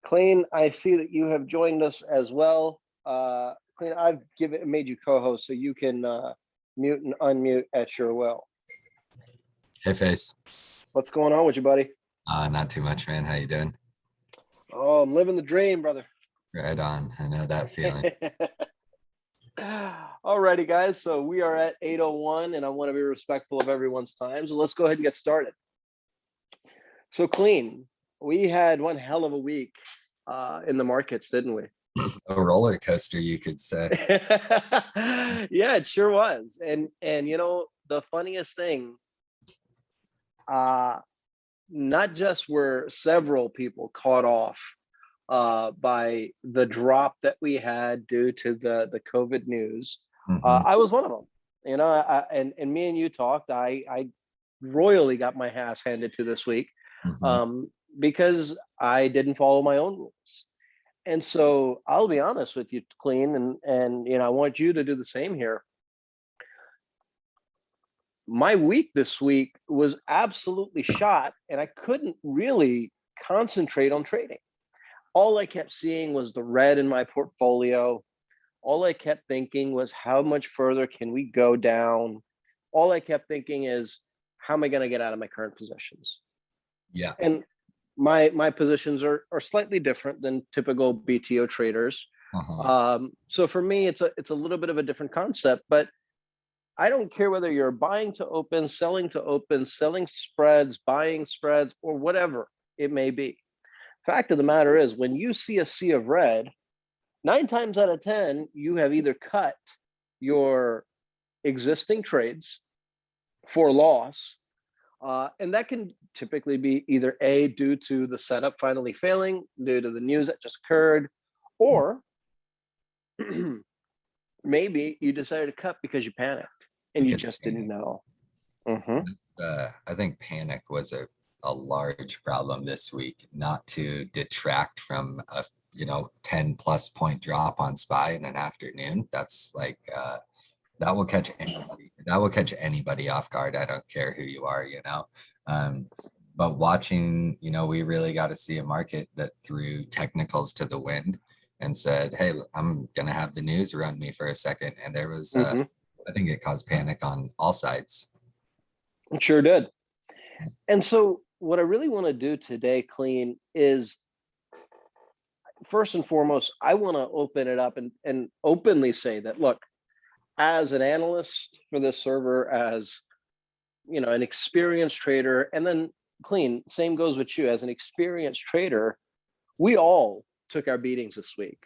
Clean, I see that you have joined us as well. Clean, I've made you co-host so you can mute and unmute at your will. Hey, Face. What's going on with you, buddy? Not too much, man. How you doing? Oh, I'm living the dream, brother. Right on. I know that feeling. Alrighty, guys. So we are at 8:01, and I want to be respectful of everyone's time. So let's go ahead and get started. So, Clean, we had one hell of a week in the markets, didn't we? A roller coaster, you could say. Yeah, it sure was. And you know, the funniest thing, uh, not just were several people caught off by the drop that we had due to the COVID news. Mhm. I was one of them. You know, and me and you talked. I royally got my ass handed to this week Mhm. um, because I didn't follow my own rules. And so I'll be honest with you, Clean, and you know, I want you to do the same here. My week this week was absolutely shot, and I couldn't really concentrate on trading. All I kept seeing was the red in my portfolio. All I kept thinking was, how much further can we go down? All I kept thinking is, how am I going to get out of my current positions? Yeah. And my positions are slightly different than typical BTO traders. Uh-huh. So for me, it's a little bit of a different concept, but I don't care whether you're buying to open, selling spreads, buying spreads, or whatever it may be. Fact of the matter is, when you see a sea of red, 9 times out of 10, you have either cut your existing trades for loss, and that can typically be either A, due to the setup finally failing, due to the news that just occurred, or maybe you decided to cut because you panicked and you Because just didn't panic. know. Mhm. I think panic was a large problem this week, not to detract from a 10 plus point drop on SPY in an afternoon. That's like that will catch anybody. That will catch anybody off guard. I don't care who you are. Um, but watching, we really got to see a market that threw technicals to the wind and said, "Hey, I'm gonna have the news run me for a second." And there was, Mhm. I think it caused panic on all sides. It sure did. And so what I really want to do today, Clean, is first and foremost, I want to open it up and openly say that, look, as an analyst for this server, as you know, an experienced trader, and then Clean, same goes with you as an experienced trader, we all took our beatings this week.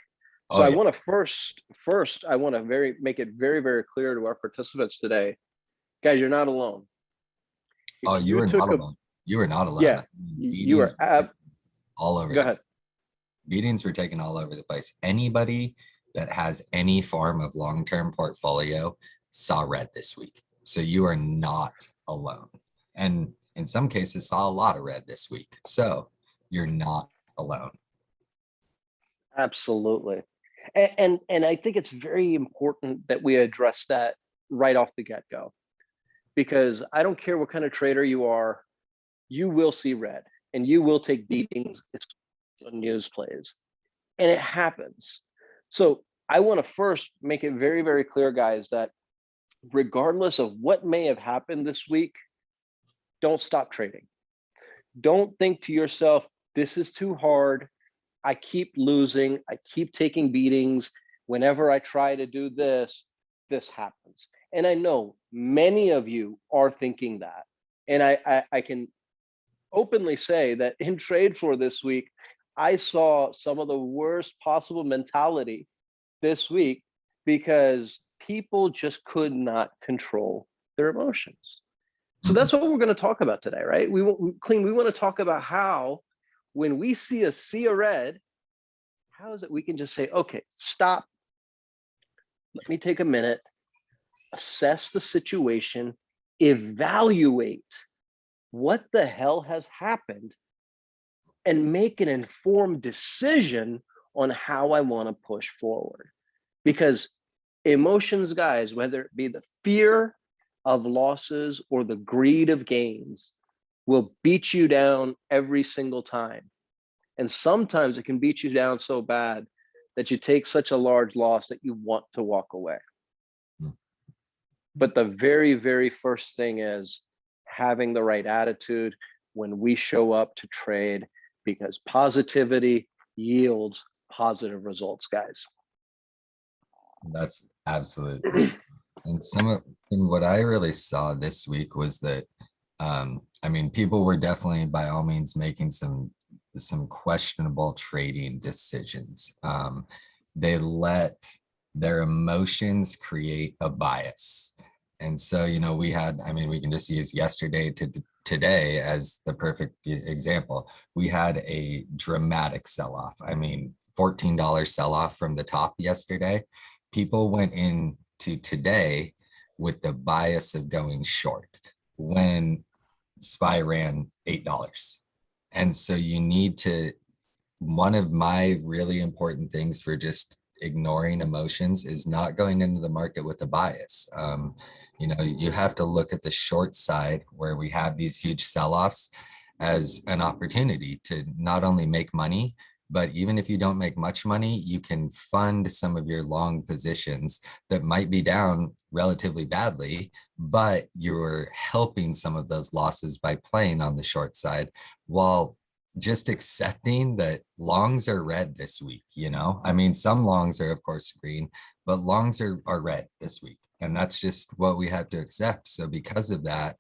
So Oh I yeah. want to first I want to make it very, very clear to our participants today, guys, you're not alone. Oh, If you you were not took a alone. You were not alone. Yeah, I mean, you beatings are were taken all over go the ahead. Meetings were taken all over the place. Anybody that has any form of long-term portfolio saw red this week. So you are not alone. And in some cases saw a lot of red this week. So you're not alone. Absolutely. And I think it's very important that we address that right off the get-go, because I don't care what kind of trader you are, you will see red and you will take beatings on news plays. And it happens. So I want to first make it very, very clear, guys, that regardless of what may have happened this week, don't stop trading. Don't think to yourself, this is too hard. I keep losing. I keep taking beatings. Whenever I try to do this, this happens. And I know many of you are thinking that. And I can openly say that in trade for this week, I saw some of the worst possible mentality this week because people just could not control their emotions. So Mhm. that's what we're going to talk about today, right? We want to talk about how when we see a sea of red, how is it we can just say, okay, stop, let me take a minute, assess the situation, evaluate what the hell has happened, and make an informed decision on how I want to push forward. Because emotions, guys, whether it be the fear of losses or the greed of gains, will beat you down every single time. And sometimes it can beat you down so bad that you take such a large loss that you want to walk away. Mm. But the very, very first thing is having the right attitude when we show up to trade, because positivity yields positive results, guys. That's absolutely. And what I really saw this week was that, I mean, people were definitely by all means making some questionable trading decisions. They let their emotions create a bias. And so, we had, I mean, we can just use yesterday to today as the perfect example. We had a dramatic sell-off. I mean, $14 sell-off from the top yesterday. People went into today with the bias of going short when SPY ran $8. And so you need to, one of my really important things for just ignoring emotions is not going into the market with a bias. You have to look at the short side where we have these huge sell-offs as an opportunity to not only make money, but even if you don't make much money, you can fund some of your long positions that might be down relatively badly, but you're helping some of those losses by playing on the short side while just accepting that longs are red this week. I mean, some longs are of course green, but longs are red this week. And that's just what we have to accept. So because of that,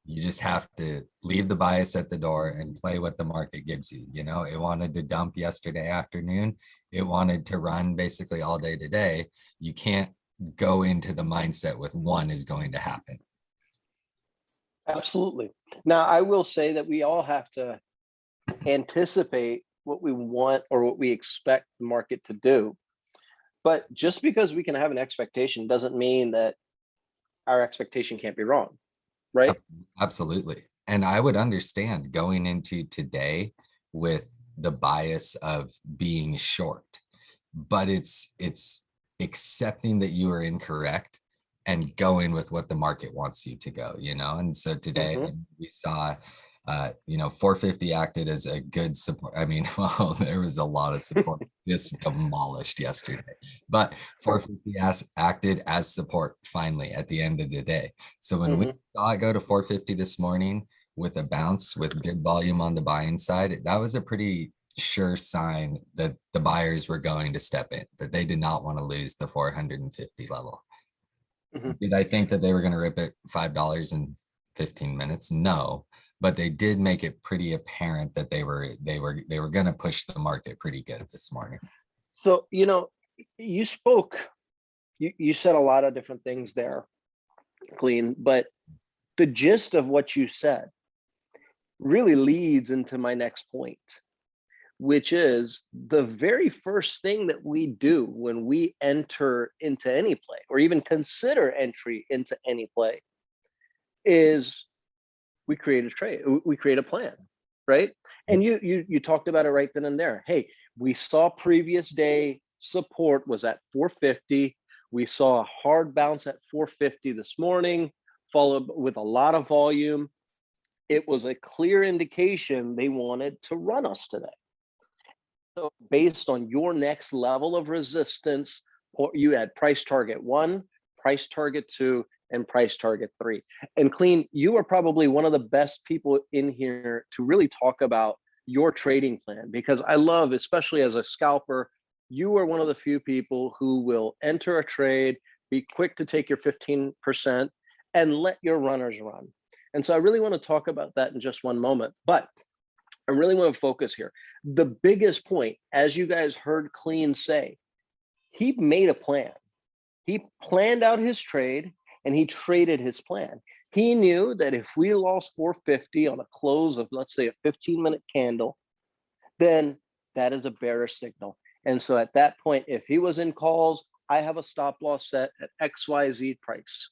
you just have to leave the bias at the door and play what the market gives you. It wanted to dump yesterday afternoon. It wanted to run basically all day today. You can't go into the mindset with one is going to happen. Absolutely. Now, I will say that we all have to anticipate what we want or what we expect the market to do. But just because we can have an expectation doesn't mean that our expectation can't be wrong, right? Absolutely. And I would understand going into today with the bias of being short, but it's accepting that you are incorrect and going with what the market wants you to go. And so today we saw 450 acted as a good support. I mean, well, there was a lot of support just demolished yesterday, but 450 acted as support finally at the end of the day. So when we saw it go to 450 this morning with a bounce with good volume on the buying side, that was a pretty sure sign that the buyers were going to step in, that they did not want to lose the 450 level. Did I think that they were going to rip it $5 in 15 minutes? No. But they did make it pretty apparent that they were going to push the market pretty good this morning. So, you said a lot of different things there, Clean, but the gist of what you said really leads into my next point, which is the very first thing that we do when we enter into any play or even consider entry into any play is we create a trade, we create a plan, right? And you talked about it right then and there. Hey, we saw previous day support was at 450. We saw a hard bounce at 450 this morning, followed with a lot of volume. It was a clear indication they wanted to run us today. So based on your next level of resistance, you had price target 1, price target 2, and price target 3. And Clean, you are probably one of the best people in here to really talk about your trading plan, because I love, especially as a scalper, you are one of the few people who will enter a trade, be quick to take your 15% and let your runners run. And so I really want to talk about that in just one moment, but I really want to focus here. The biggest point, as you guys heard Clean say, he made a plan. He planned out his trade and he traded his plan. He knew that if we lost 450 on a close of, let's say, a 15-minute candle, then that is a bearish signal. And so at that point, if he was in calls, I have a stop loss set at XYZ price.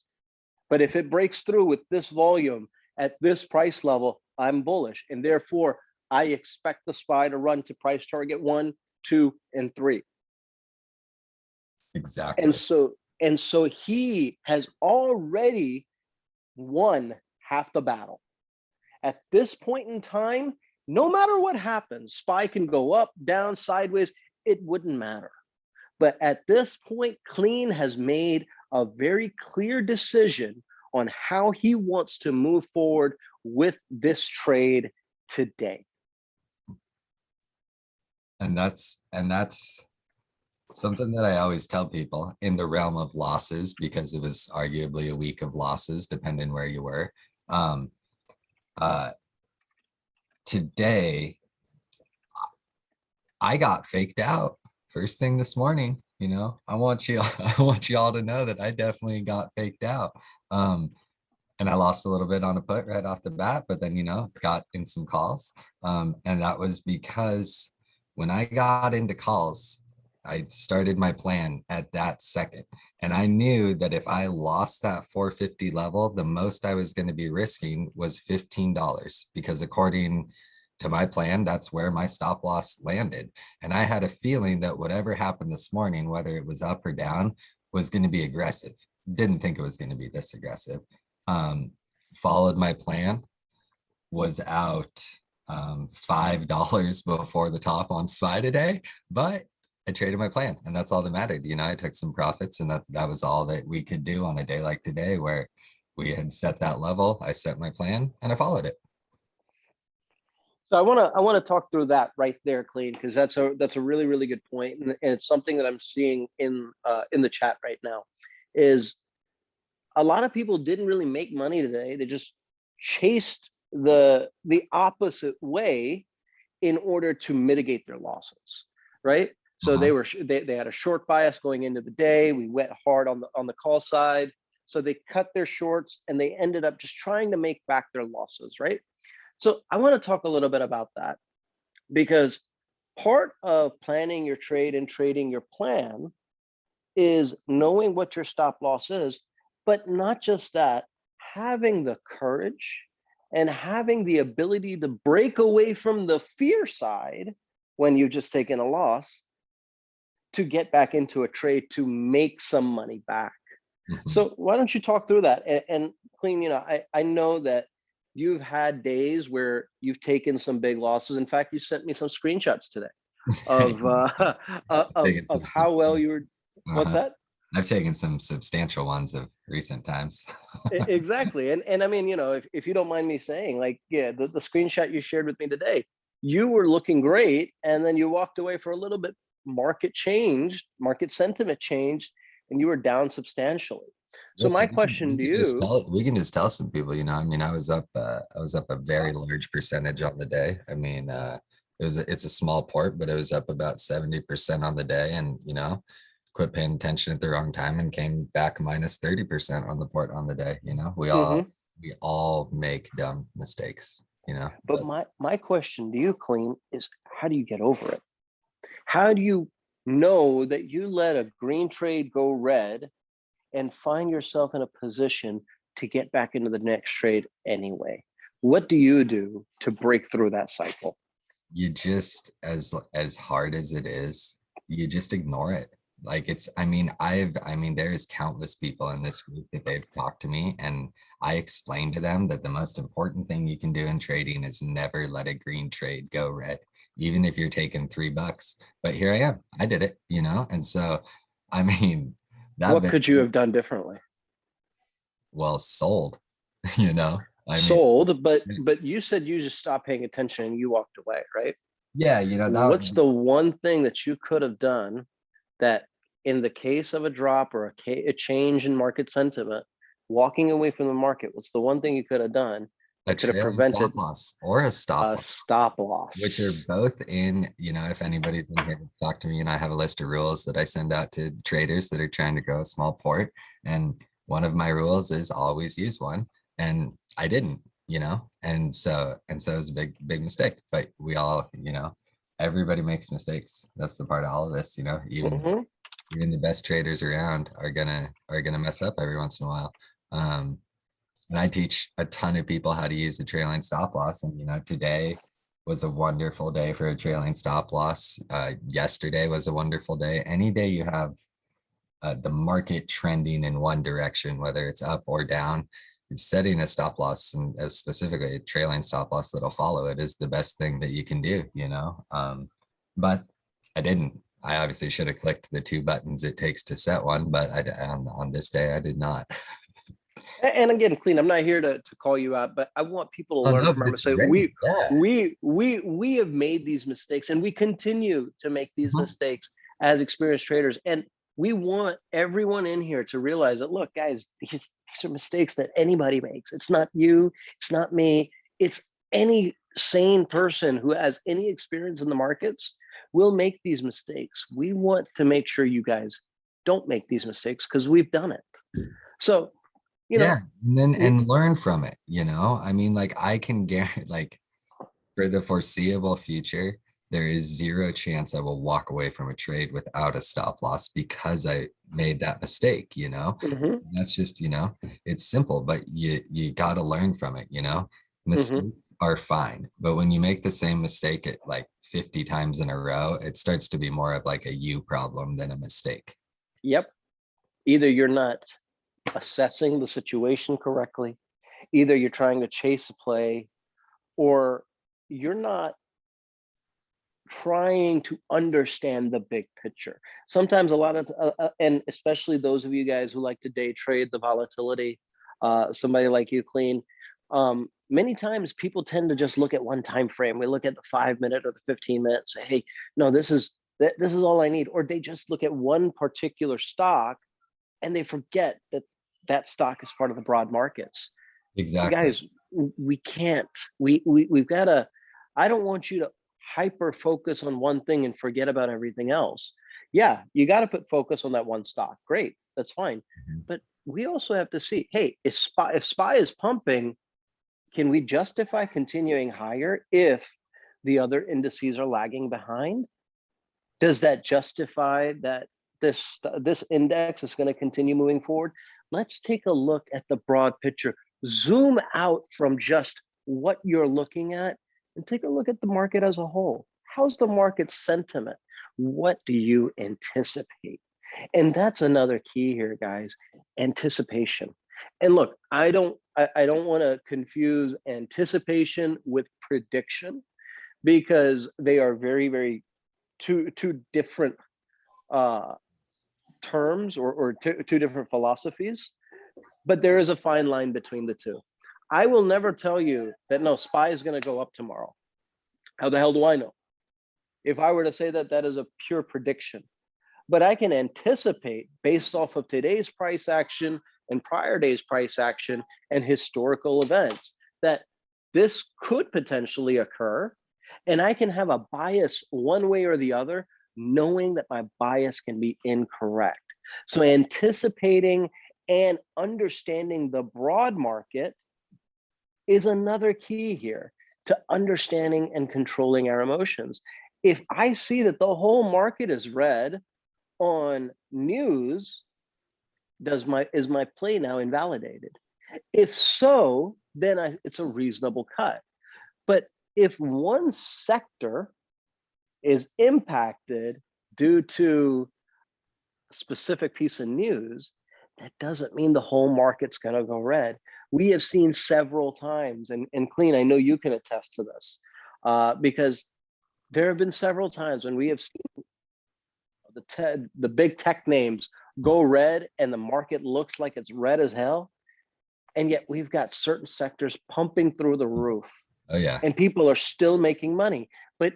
But if it breaks through with this volume at this price level, I'm bullish. And therefore, I expect the SPY to run to price target 1, 2, and 3. Exactly. And so he has already won half the battle. At this point in time, No matter what happens, SPY can go up, down, sideways, it wouldn't matter. But at this point, Clean has made a very clear decision on how he wants to move forward with this trade today. And that's something that I always tell people in the realm of losses, because it was arguably a week of losses, depending where you were. Today, I got faked out first thing this morning. You know, I want you I want you all to know that I definitely got faked out. And I lost a little bit on a put right off the bat, but then, you know, got in some calls. And that was because when I got into calls, I started my plan at that second. And I knew that if I lost that 450 level, the most I was going to be risking was $15, because according to my plan, that's where my stop loss landed. And I had a feeling that whatever happened this morning, whether it was up or down, was going to be aggressive. Didn't think it was going to be this aggressive. Followed my plan, was out $5 before the top on SPY today, but I traded my plan, and that's all that mattered. You know, I took some profits, and that was all that we could do on a day like today, where we had set that level. I set my plan and I followed it. So I want to talk through that right there, Clean, because that's a really, really good point, and it's something that I'm seeing in the chat right now. Is a lot of people didn't really make money today. They just chased the opposite way in order to mitigate their losses, right? So they had a short bias going into the day. We went hard on the call side, so they cut their shorts and they ended up just trying to make back their losses, right? So I want to talk a little bit about that, because part of planning your trade and trading your plan is knowing what your stop loss is, but not just that, having the courage and having the ability to break away from the fear side when you've just taken a loss to get back into a trade to make some money back. So why don't you talk through that? And Clean, you know, I know that you've had days where you've taken some big losses. In fact, you sent me some screenshots today of how well you were. What's that? I've taken some substantial ones of recent times. Exactly. And I mean, you know, if you don't mind me saying, like, yeah, the screenshot you shared with me today, you were looking great, and then you walked away for a little bit, market changed, market sentiment changed, and you were down substantially. So my question to you, We can just tell some people, you know, I mean, I was up a very large percentage on the day. I mean, it's a small port, but it was up about 70% on the day, and, you know, quit paying attention at the wrong time and came back minus 30% on the port on the day. You know, we all make dumb mistakes, you know. But my question to you, Clean, is how do you get over it? How do you know that you let a green trade go red and find yourself in a position to get back into the next trade anyway? What do you do to break through that cycle? You just, as hard as it is, you just ignore it. Like, it's, I mean, there's countless people in this group that they've talked to me, and I explained to them that the most important thing you can do in trading is never let a green trade go red, even if you're taking $3. But here I am, I did it, you know? And so, I mean, what could you have done differently? Well, sold, you know? Sold, but you said you just stopped paying attention and you walked away, right? Yeah, you know, what's the one thing that you could have done that, in the case of a drop or a change in market sentiment, walking away from the market, what's the one thing you could have done that could have prevented stop loss or a stop loss, which are both in, you know, if anybody's in here to talk to me, and I have a list of rules that I send out to traders that are trying to grow a small port. And one of my rules is always use one. And I didn't, you know, and so it was a big mistake. But we all, you know, everybody makes mistakes. That's the part of all of this, you know. Even the best traders around are gonna mess up every once in a while. And I teach a ton of people how to use the trailing stop loss. And, you know, today was a wonderful day for a trailing stop loss. Yesterday was a wonderful day. Any day you have the market trending in one direction, whether it's up or down, setting a stop loss, and as specifically a trailing stop loss that'll follow it, is the best thing that you can do, you know? But I didn't. I obviously should have clicked the 2 buttons it takes to set one, but on this day I did not. And again, clean. I'm not here to call you out, but I want people to Oh learn no, from but our it's mistakes. great. Yeah. We have made these mistakes, and we continue to make these Mhm. mistakes as experienced traders. And we want everyone in here to realize that, look, guys, these are mistakes that anybody makes. It's not you, it's not me, it's any sane person who has any experience in the markets will make these mistakes. We want to make sure you guys don't make these mistakes because we've done it. So, you Yeah, know, and then we, and learn from it, you know? I mean, like I can guarantee, like for the foreseeable future, there is zero chance I will walk away from a trade without a stop loss because I made that mistake, you know? mhm, That's just, you know, it's simple, but you got to learn from it, you know? mhm. Mistakes are fine, but when you make the same mistake at like 50 times in a row, it starts to be more of like a you problem than a mistake. Yep. Either you're not assessing the situation correctly, either you're trying to chase a play, or you're not trying to understand the big picture. Sometimes a lot of, and especially those of you guys who like to day trade the volatility, somebody like you, Clean, many times people tend to just look at one time frame. We look at the 5 minute or the 15 minute, say, hey, no, this is all I need. Or they just look at one particular stock and they forget that that stock is part of the broad markets. Exactly. Guys, we can't. We've got to. I don't want you to hyper focus on one thing and forget about everything else. Yeah, you got to put focus on that one stock. Great, that's fine. Mhm. But we also have to see, hey, if SPY is pumping, can we justify continuing higher if the other indices are lagging behind? Does that justify that this index is going to continue moving forward? Let's take a look at the broad picture. Zoom out from just what you're looking at and take a look at the market as a whole. How's the market sentiment? What do you anticipate? And that's another key here, guys, anticipation. And look, I don't want to confuse anticipation with prediction because they are very two different uh, terms or two different philosophies, but there is a fine line between the two. I will never tell you that no, SPY is going to go up tomorrow. How the hell do I know? If I were to say that, that is a pure prediction. But I can anticipate based off of today's price action and prior day's price action and historical events that this could potentially occur. And I can have a bias one way or the other, knowing that my bias can be incorrect. So anticipating and understanding the broad market is another key here to understanding and controlling our emotions. If I see that the whole market is red on news, is my play now invalidated? If so, then it's a reasonable cut. But if one sector is impacted due to a specific piece of news, that doesn't mean the whole market's going to go red. We have seen several times, and Clean, I know you can attest to this, because there have been several times when we have seen the big tech names go red and the market looks like it's red as hell. And yet we've got certain sectors pumping through the roof Oh yeah. and people are still making money. But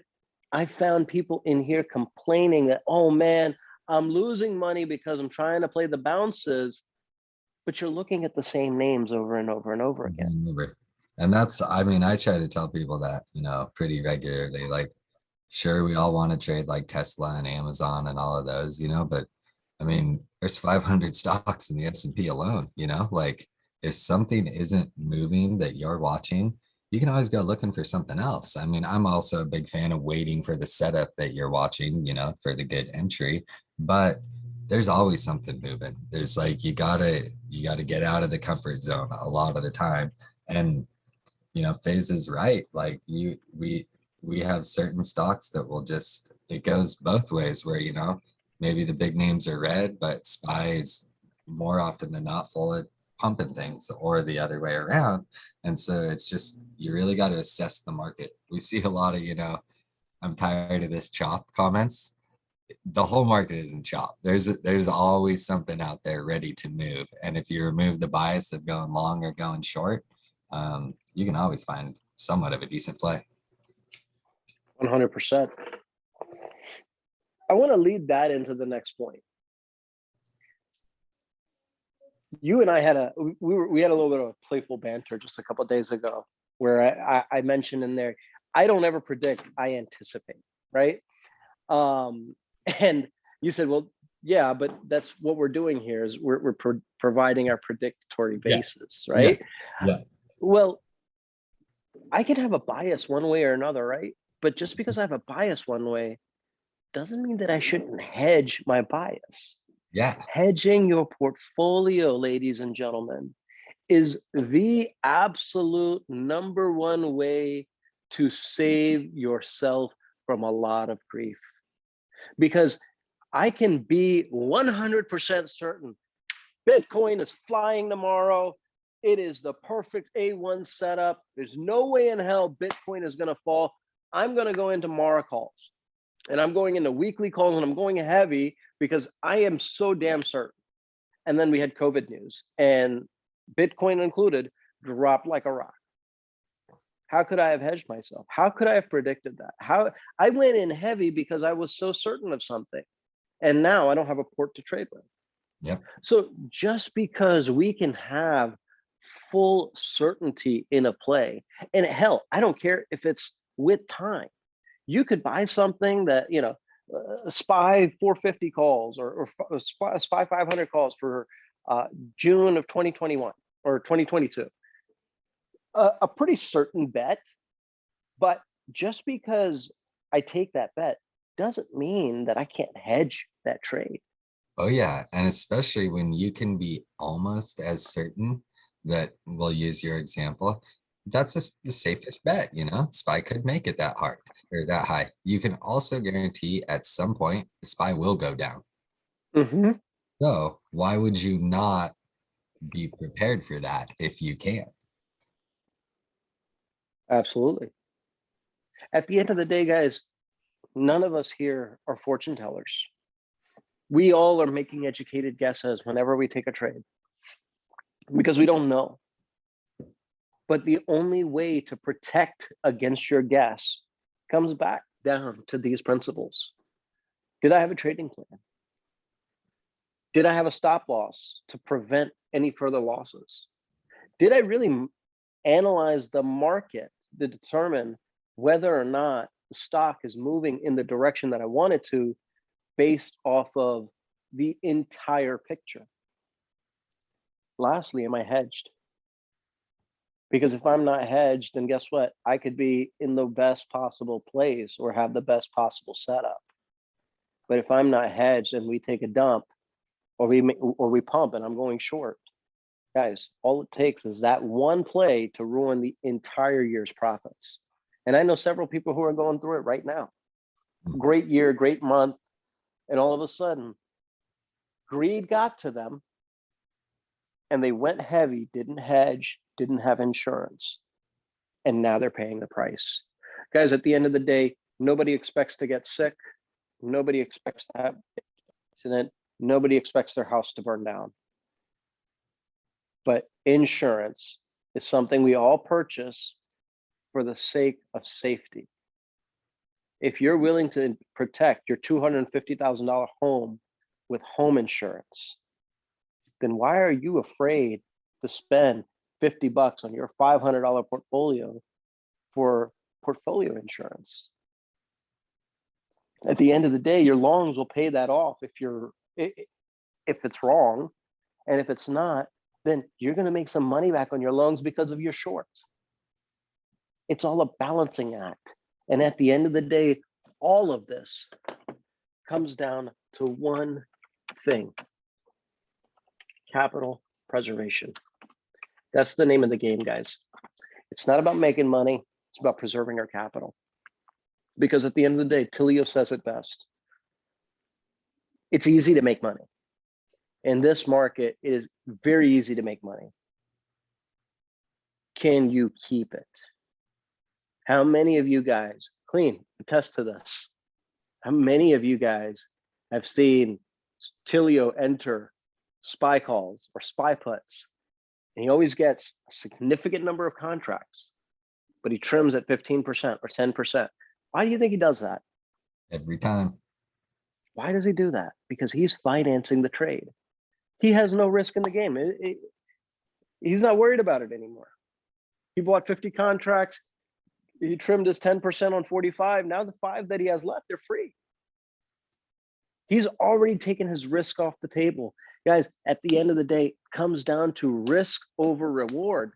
I found people in here complaining that, oh man, I'm losing money because I'm trying to play the bounces, but you're looking at the same names over and over and over again. Remember. And that's, I mean, I try to tell people that, you know, pretty regularly. Like, sure, we all want to trade like Tesla and Amazon and all of those, you know, but I mean, there's 500 stocks in the S&P alone, you know, like if something isn't moving that you're watching, you can always go looking for something else. I mean, I'm also a big fan of waiting for the setup that you're watching, you know, for the good entry, but there's always something moving. There's like, you gotta get out of the comfort zone a lot of the time. And, you know, FaZe is right. Like we have certain stocks that will just, it goes both ways where, maybe the big names are red, but SPY is more often than not pumping things or the other way around. And so it's just, you really got to assess the market. We see a lot of, I'm tired of this chop comments. The whole market isn't chop. There's always something out there ready to move. And if you remove the bias of going long or going short, you can always find somewhat of a decent play. 100%. I want to lead that into the next point. You and I had we had a little bit of a playful banter just a couple of days ago, where I mentioned in there, I don't ever predict, I anticipate, right? And you said, well, yeah, but that's what we're doing here is we're providing our predictory basis, right? Yeah. Well, I can have a bias one way or another, right? But just because I have a bias one way doesn't mean that I shouldn't hedge my bias. Yeah. Hedging your portfolio, ladies and gentlemen, is the absolute number one way to save yourself from a lot of grief. Because I can be 100% certain Bitcoin is flying tomorrow. It is the perfect A1 setup. There's no way in hell Bitcoin is going to fall. I'm going to go into Mara calls, and I'm going into weekly calls, and I'm going heavy because I am so damn certain. And then we had COVID news, and Bitcoin included dropped like a rock. How could I have hedged myself? How could I have predicted that? How I went in heavy because I was so certain of something, and now I don't have a port to trade with. Yep. So just because we can have full certainty in a play, and hell, I don't care if it's with time. You could buy something that, SPY 450 calls or SPY 500 calls for June of 2021 or 2022. A pretty certain bet, but just because I take that bet doesn't mean that I can't hedge that trade. Oh yeah, and especially when you can be almost as certain that, we'll use your example, that's the safest bet, SPY could make it that hard or that high. You can also guarantee at some point the SPY will go down. Mm-hmm. So why would you not be prepared for that if you can? Absolutely. At the end of the day, guys, none of us here are fortune tellers. We all are making educated guesses whenever we take a trade because we don't know. But the only way to protect against your guess comes back down to these principles. Did I have a trading plan? Did I have a stop loss to prevent any further losses? Did I really analyze the market to determine whether or not the stock is moving in the direction that I wanted to based off of the entire picture? Lastly, am I hedged? Because if I'm not hedged, then guess what? I could be in the best possible place or have the best possible setup. But if I'm not hedged and we take a dump or we pump and I'm going short, guys, all it takes is that one play to ruin the entire year's profits. And I know several people who are going through it right now. Great year, great month. And all of a sudden, greed got to them and they went heavy, didn't hedge, didn't have insurance. And now they're paying the price. Guys, at the end of the day, nobody expects to get sick. Nobody expects to have an accident. Nobody expects their house to burn down. But insurance is something we all purchase for the sake of safety. If you're willing to protect your $250,000 home with home insurance, then why are you afraid to spend $50 on your $500 portfolio for portfolio insurance? At the end of the day, your longs will pay that off if it's wrong, and if it's not, then you're going to make some money back on your longs because of your shorts. It's all a balancing act. And at the end of the day, all of this comes down to one thing: capital preservation. That's the name of the game, guys. It's not about making money. It's about preserving our capital. Because at the end of the day, Tilio says it best. It's easy to make money. In this market, it is very easy to make money. Can you keep it? How many of you guys, clean, attest to this? How many of you guys have seen Tilio enter spy calls or spy puts, and he always gets a significant number of contracts, but he trims at 15% or 10%? Why do you think he does that? Every time. Why does he do that? Because he's financing the trade. He has no risk in the game. He's not worried about it anymore. He bought 50 contracts. He trimmed his 10% on 45. Now the 5 that he has left, they're free. He's already taken his risk off the table. Guys, at the end of the day, it comes down to risk over reward.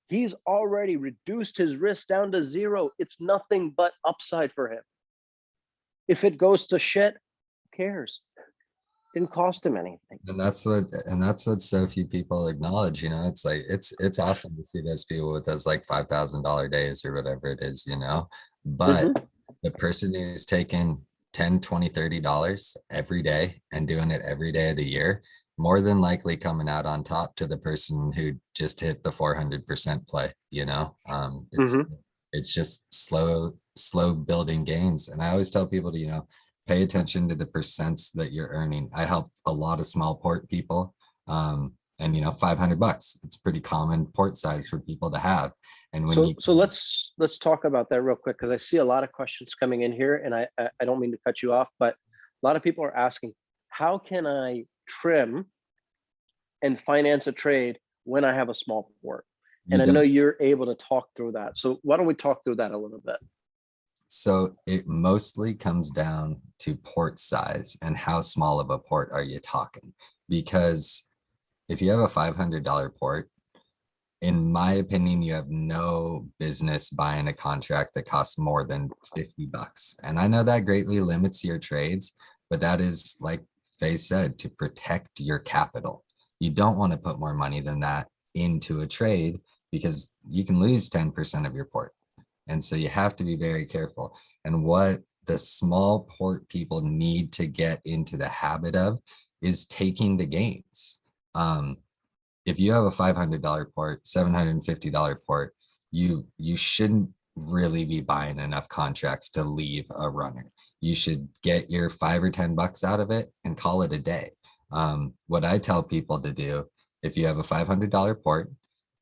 He's already reduced his risk down to 0. It's nothing but upside for him. If it goes to shit, who cares? Didn't cost him anything. And that's what so few people acknowledge, you know. It's like it's awesome to see those people with those like $5,000 days or whatever it is, you know. But the person who's taking 10, 20, $30 every day and doing it every day of the year, more than likely coming out on top to the person who just hit the 400% play, you know. It's just slow building gains. And I always tell people to, you know, pay attention to the percents that you're earning. I help a lot of small port people. And you know, $500, it's pretty common port size for people to have. And when so let's talk about that real quick, because I see a lot of questions coming in here, and I don't mean to cut you off, but a lot of people are asking, how can I trim and finance a trade when I have a small port? And I know you're able to talk through that. So why don't we talk through that a little bit? So it mostly comes down to port size and how small of a port are you talking? Because if you have a $500 port, in my opinion, you have no business buying a contract that costs more than $50. And I know that greatly limits your trades, but that is, like Faye said, to protect your capital. You don't want to put more money than that into a trade because you can lose 10% of your port. And so you have to be very careful. And what the small port people need to get into the habit of is taking the gains. If you have a $500 port, $750 port, you shouldn't really be buying enough contracts to leave a runner. You should get your $5 or $10 out of it and call it a day. What I tell people to do, if you have a $500 port,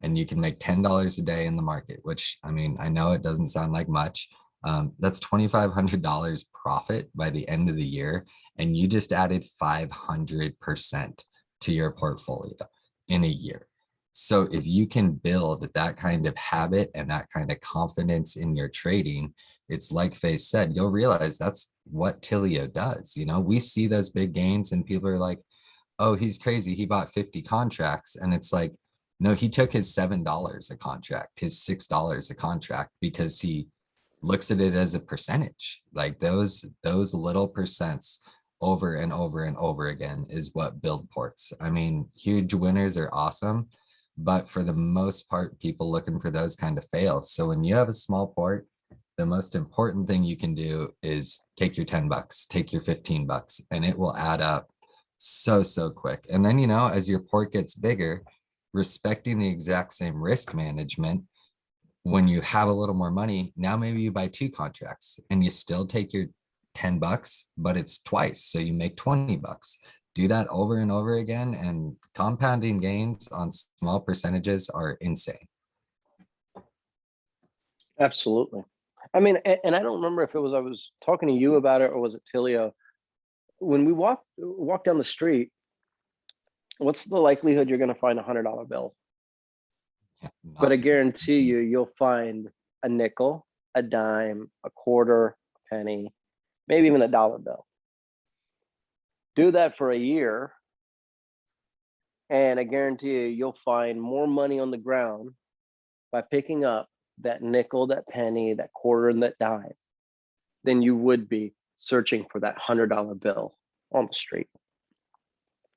and you can make $10 a day in the market, which, I mean, I know it doesn't sound like much. That's $2,500 profit by the end of the year. And you just added 500% to your portfolio in a year. So if you can build that kind of habit and that kind of confidence in your trading, it's like Faye said, you'll realize that's what Tilio does. You know, we see those big gains and people are like, oh, he's crazy. He bought 50 contracts. And it's like, no, he took his $7 a contract, his $6 a contract, because he looks at it as a percentage. Like those little percents over and over and over again is what build ports. I mean, huge winners are awesome, but for the most part, people looking for those kind of fails. So when you have a small port, the most important thing you can do is take your $10, take your $15, and it will add up so quick. And then, you know, as your port gets bigger, respecting the exact same risk management, when you have a little more money, now maybe you buy 2 contracts and you still take your $10, but it's twice. So you make $20. Do that over and over again, and compounding gains on small percentages are insane. Absolutely. I mean, and I don't remember if I was talking to you about it or was it Tilio. When we walk down the street, what's the likelihood you're going to find $100 bill? But I guarantee you'll find a nickel, a dime, a quarter, a penny, maybe even a dollar bill. Do that for a year, and I guarantee you'll find more money on the ground by picking up that nickel, that penny, that quarter, and that dime than you would be searching for that $100 bill on the street.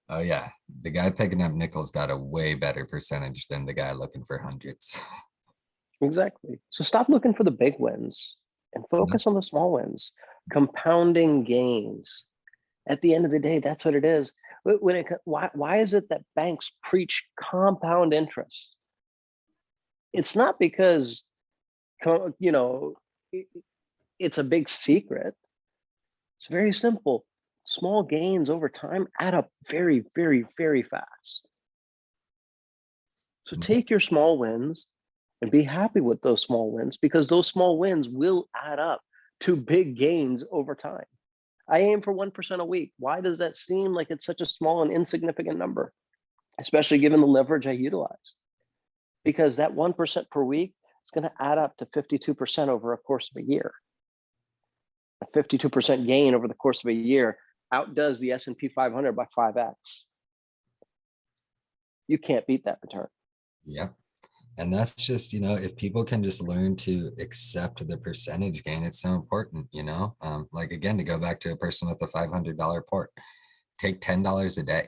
Oh yeah, the guy picking up nickels got a way better percentage than the guy looking for hundreds. Exactly. So stop looking for the big wins and focus on the small wins. Compounding gains. At the end of the day, that's what it is. Why is it that banks preach compound interest? It's not because, you know, it's a big secret. It's very simple. Small gains over time add up very, very, very fast. So take your small wins and be happy with those small wins, because those small wins will add up to big gains over time. I aim for 1% a week. Why does that seem like it's such a small and insignificant number, especially given the leverage I utilize? Because that 1% per week is going to add up to 52% over a course of a year. A 52% gain over the course of a year outdoes the S&P 500 by 5x. You can't beat that return. Yep. And that's just, if people can just learn to accept the percentage gain, it's so important, like, again, to go back to a person with a $500 port, take $10 a day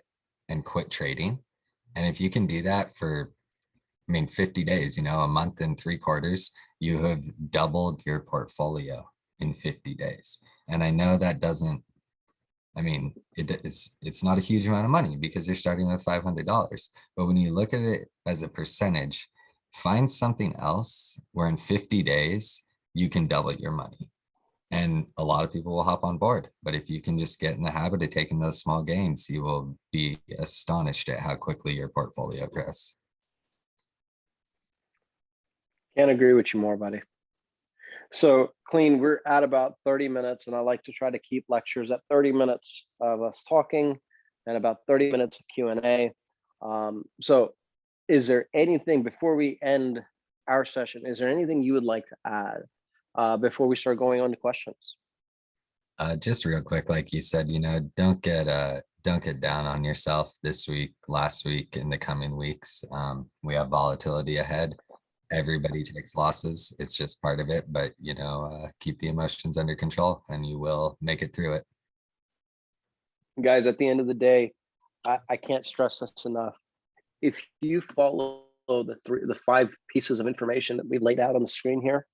and quit trading. And if you can do that for, 50 days, a month and 3 quarters, you have doubled your portfolio in 50 days. And I know that doesn't, it's not a huge amount of money because you're starting with $500, but when you look at it as a percentage, find something else where in 50 days you can double your money. And a lot of people will hop on board, but if you can just get in the habit of taking those small gains, you will be astonished at how quickly your portfolio grows. Can't agree with you more, buddy. So Clean, we're at about 30 minutes, and I like to try to keep lectures at 30 minutes of us talking and about 30 minutes of Q&A. So is there anything, before we end our session, is there anything you would like to add before we start going on to questions? Just real quick, like you said, don't get down on yourself this week, last week, in the coming weeks. We have volatility ahead. Everybody takes losses. It's just part of it, but keep the emotions under control and you will make it through it. Guys, at the end of the day, I can't stress this enough. If you follow the 5 pieces of information that we laid out on the screen here,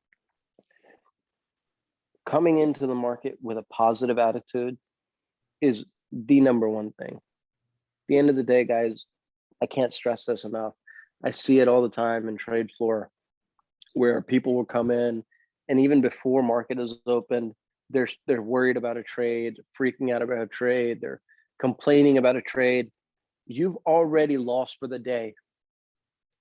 coming into the market with a positive attitude is the number one thing. At the end of the day, guys, I can't stress this enough. I see it all the time in trade floor where people will come in, and even before market is open, they're worried about a trade, freaking out about a trade, they're complaining about a trade. You've already lost for the day.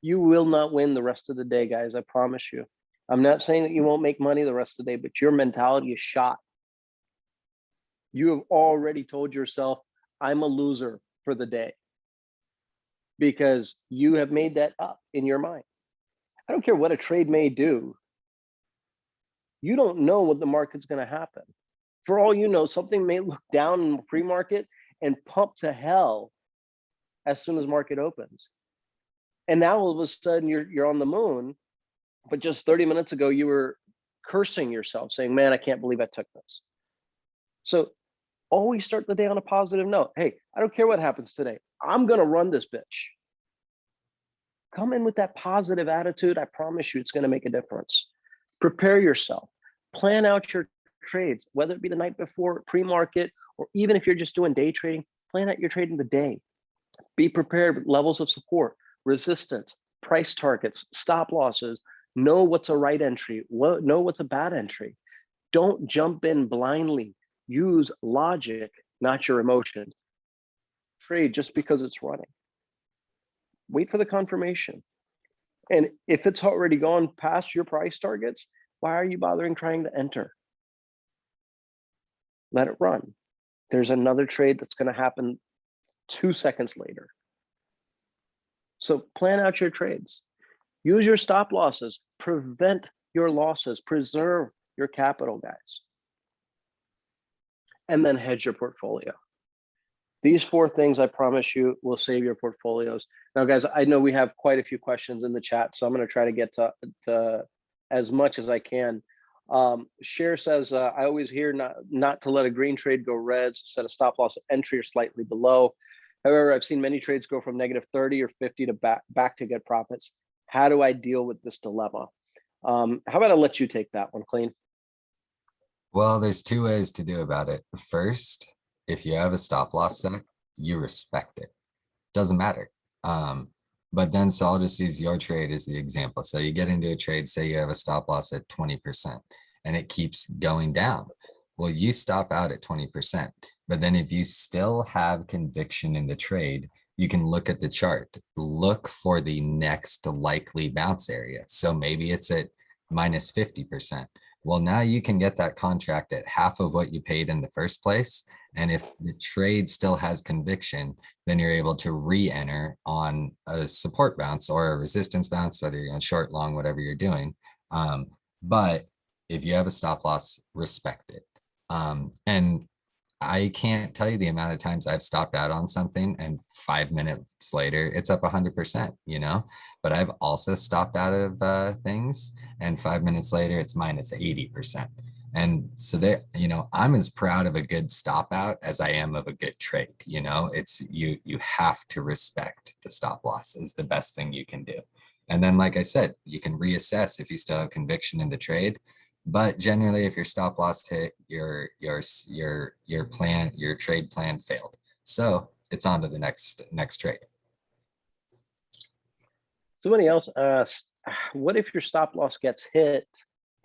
You will not win the rest of the day, guys, I promise you. I'm not saying that you won't make money the rest of the day, but your mentality is shot. You have already told yourself, I'm a loser for the day, because you have made that up in your mind. I don't care what a trade may do. You don't know what the market's going to happen. For all you know, something may look down in the pre-market and pump to hell as soon as market opens. And now all of a sudden you're on the moon, but just 30 minutes ago you were cursing yourself, saying, man, I can't believe I took this. So always start the day on a positive note. Hey, I don't care what happens today. I'm going to run this bitch. Come in with that positive attitude. I promise you it's going to make a difference. Prepare yourself. Plan out your trades, whether it be the night before, pre-market, or even if you're just doing day trading, plan out your trading the day. Be prepared with levels of support, resistance, price targets, stop losses. Know what's a right entry, know what's a bad entry. Don't jump in blindly. Use logic, not your emotions. Trade just because it's running. Wait for the confirmation. And if it's already gone past your price targets, why are you bothering trying to enter? Let it run. There's another trade that's going to happen 2 seconds later. So plan out your trades. Use your stop losses. Prevent your losses. Preserve your capital, guys. And then hedge your portfolio. These 4 things, I promise you, will save your portfolios. Now, guys, I know we have quite a few questions in the chat, so I'm going to try to get to as much as I can. Cher says, I always hear not to let a green trade go red, so set a stop loss entry or slightly below. However, I've seen many trades go from -30 or 50 to back to get profits. How do I deal with this dilemma? How about I let you take that one, Clean? Well, there's 2 ways to do about it. First, if you have a stop loss set, you respect it. Doesn't matter. But then, so I'll just use your trade as the example. So you get into a trade, say you have a stop loss at 20% and it keeps going down. Well, you stop out at 20%, but then if you still have conviction in the trade, you can look at the chart, look for the next likely bounce area. So maybe it's at minus 50%. Well, now you can get that contract at half of what you paid in the first place. And if the trade still has conviction, then you're able to re-enter on a support bounce or a resistance bounce, whether you're on short, long, whatever you're doing. But if you have a stop loss, respect it. And I can't tell you the amount of times I've stopped out on something and 5 minutes later it's up 100%, you know, but I've also stopped out of things and 5 minutes later it's minus 80%. And so that, you know, I'm as proud of a good stop out as I am of a good trade. You know, it's you have to respect the stop loss is the best thing you can do. And then, like I said, you can reassess if you still have conviction in the trade. But generally, if your stop loss hit, your plan, your trade plan failed. So it's on to the next trade. Somebody else asked, what if your stop loss gets hit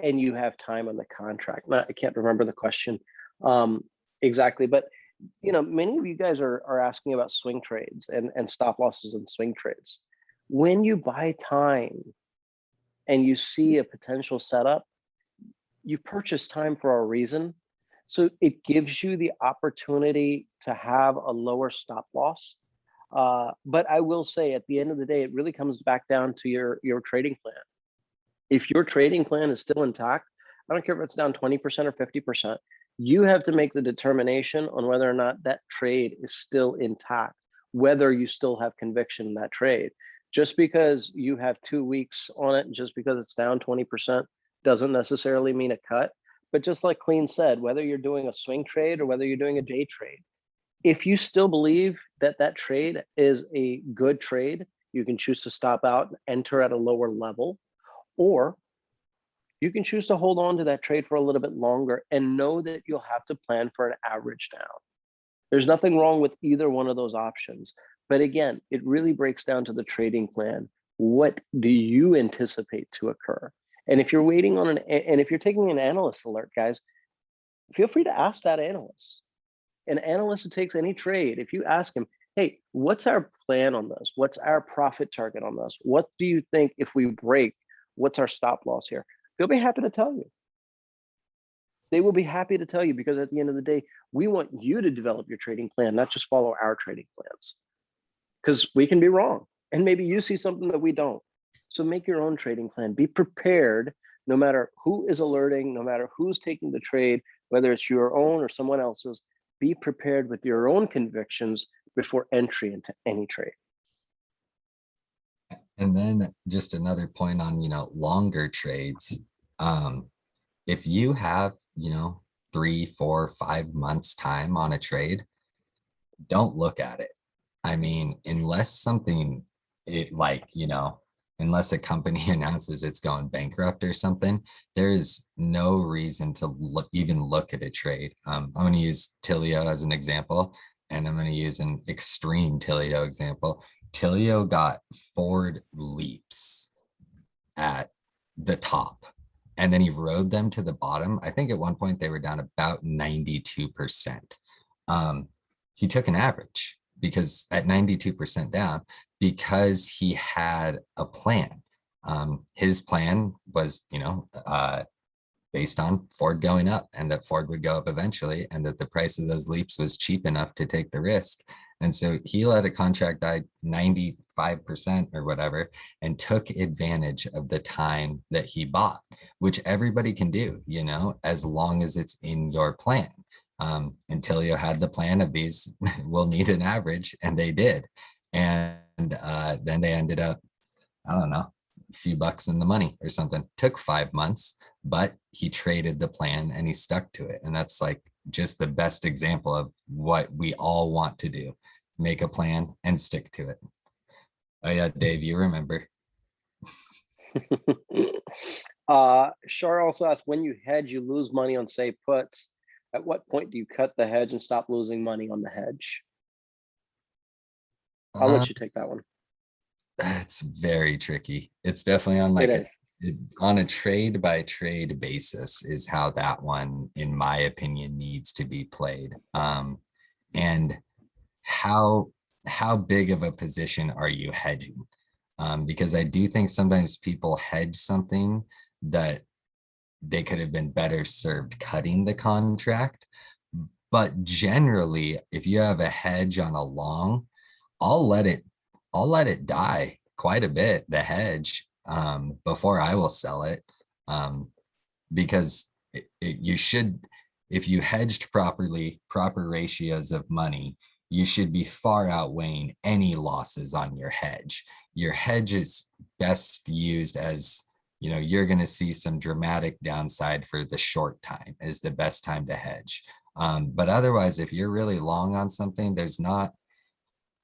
and you have time on the contract? Now, I can't remember the question exactly, but you know, many of you guys are asking about swing trades and stop losses and swing trades. When you buy time and you see a potential setup, you purchase time for a reason. So it gives you the opportunity to have a lower stop loss. But I will say at the end of the day, it really comes back down to your trading plan. If your trading plan is still intact, I don't care if it's down 20% or 50%, you have to make the determination on whether or not that trade is still intact, whether you still have conviction in that trade. Just because you have 2 weeks on it, just because it's down 20%, doesn't necessarily mean a cut. But just like Clean said, whether you're doing a swing trade or whether you're doing a day trade, if you still believe that that trade is a good trade, you can choose to stop out and enter at a lower level, or you can choose to hold on to that trade for a little bit longer and know that you'll have to plan for an average down. There's nothing wrong with either one of those options. But again, it really breaks down to the trading plan. What do you anticipate to occur? And if you're waiting on and if you're taking an analyst alert, guys, feel free to ask that analyst. An analyst who takes any trade, if you ask him, hey, what's our plan on this? What's our profit target on this? What do you think if we break? What's our stop loss here? They'll be happy to tell you. They will be happy to tell you, because at the end of the day, we want you to develop your trading plan, not just follow our trading plans. Because we can be wrong. And maybe you see something that we don't. So make your own trading plan. Be prepared, no matter who is alerting, no matter who's taking the trade, whether it's your own or someone else's. Be prepared with your own convictions before entry into any trade. And then just another point on, you know, longer trades. If you have, you know, 3, 4, 5 months time on a trade, don't look at it. I mean, unless something unless a company announces it's going bankrupt or something, there's no reason to even look at a trade. I'm going to use Tilio as an example, and I'm going to use an extreme Tilio example. Tilio got forward leaps at the top, and then he rode them to the bottom. I think at one point they were down about 92%. He took an average because at 92% down, because he had a plan. His plan was, based on Ford going up, and that Ford would go up eventually, and that the price of those leaps was cheap enough to take the risk. And so he let a contract die 95% or whatever, and took advantage of the time that he bought, which everybody can do, as long as it's in your plan. Until you had the plan of these will need an average, and they did. And then they ended up, I don't know, a few bucks in the money or something. Took 5 months, but he traded the plan and he stuck to it. And that's like just the best example of what we all want to do. Make a plan and stick to it. Oh yeah, Dave, you remember. Shar also asked, when you hedge, you lose money on, say, puts. At what point do you cut the hedge and stop losing money on the hedge? I'll Uh, let you take that one. it's very tricky. It's definitely on It like is. on a trade by trade basis is how that one, in my opinion, needs to be played. And how how big of a position are you hedging? Because I do think sometimes people hedge something that they could have been better served cutting the contract. But generally, if you have a hedge on a long, I'll let it I'll let it die quite a bit, the hedge, before I will sell it. Because you should, if you hedged properly, proper ratios of money, you should be far outweighing any losses on your hedge. Your hedge is best used as, you're going to see some dramatic downside for the short time is the best time to hedge. But otherwise, if you're really long on something, there's not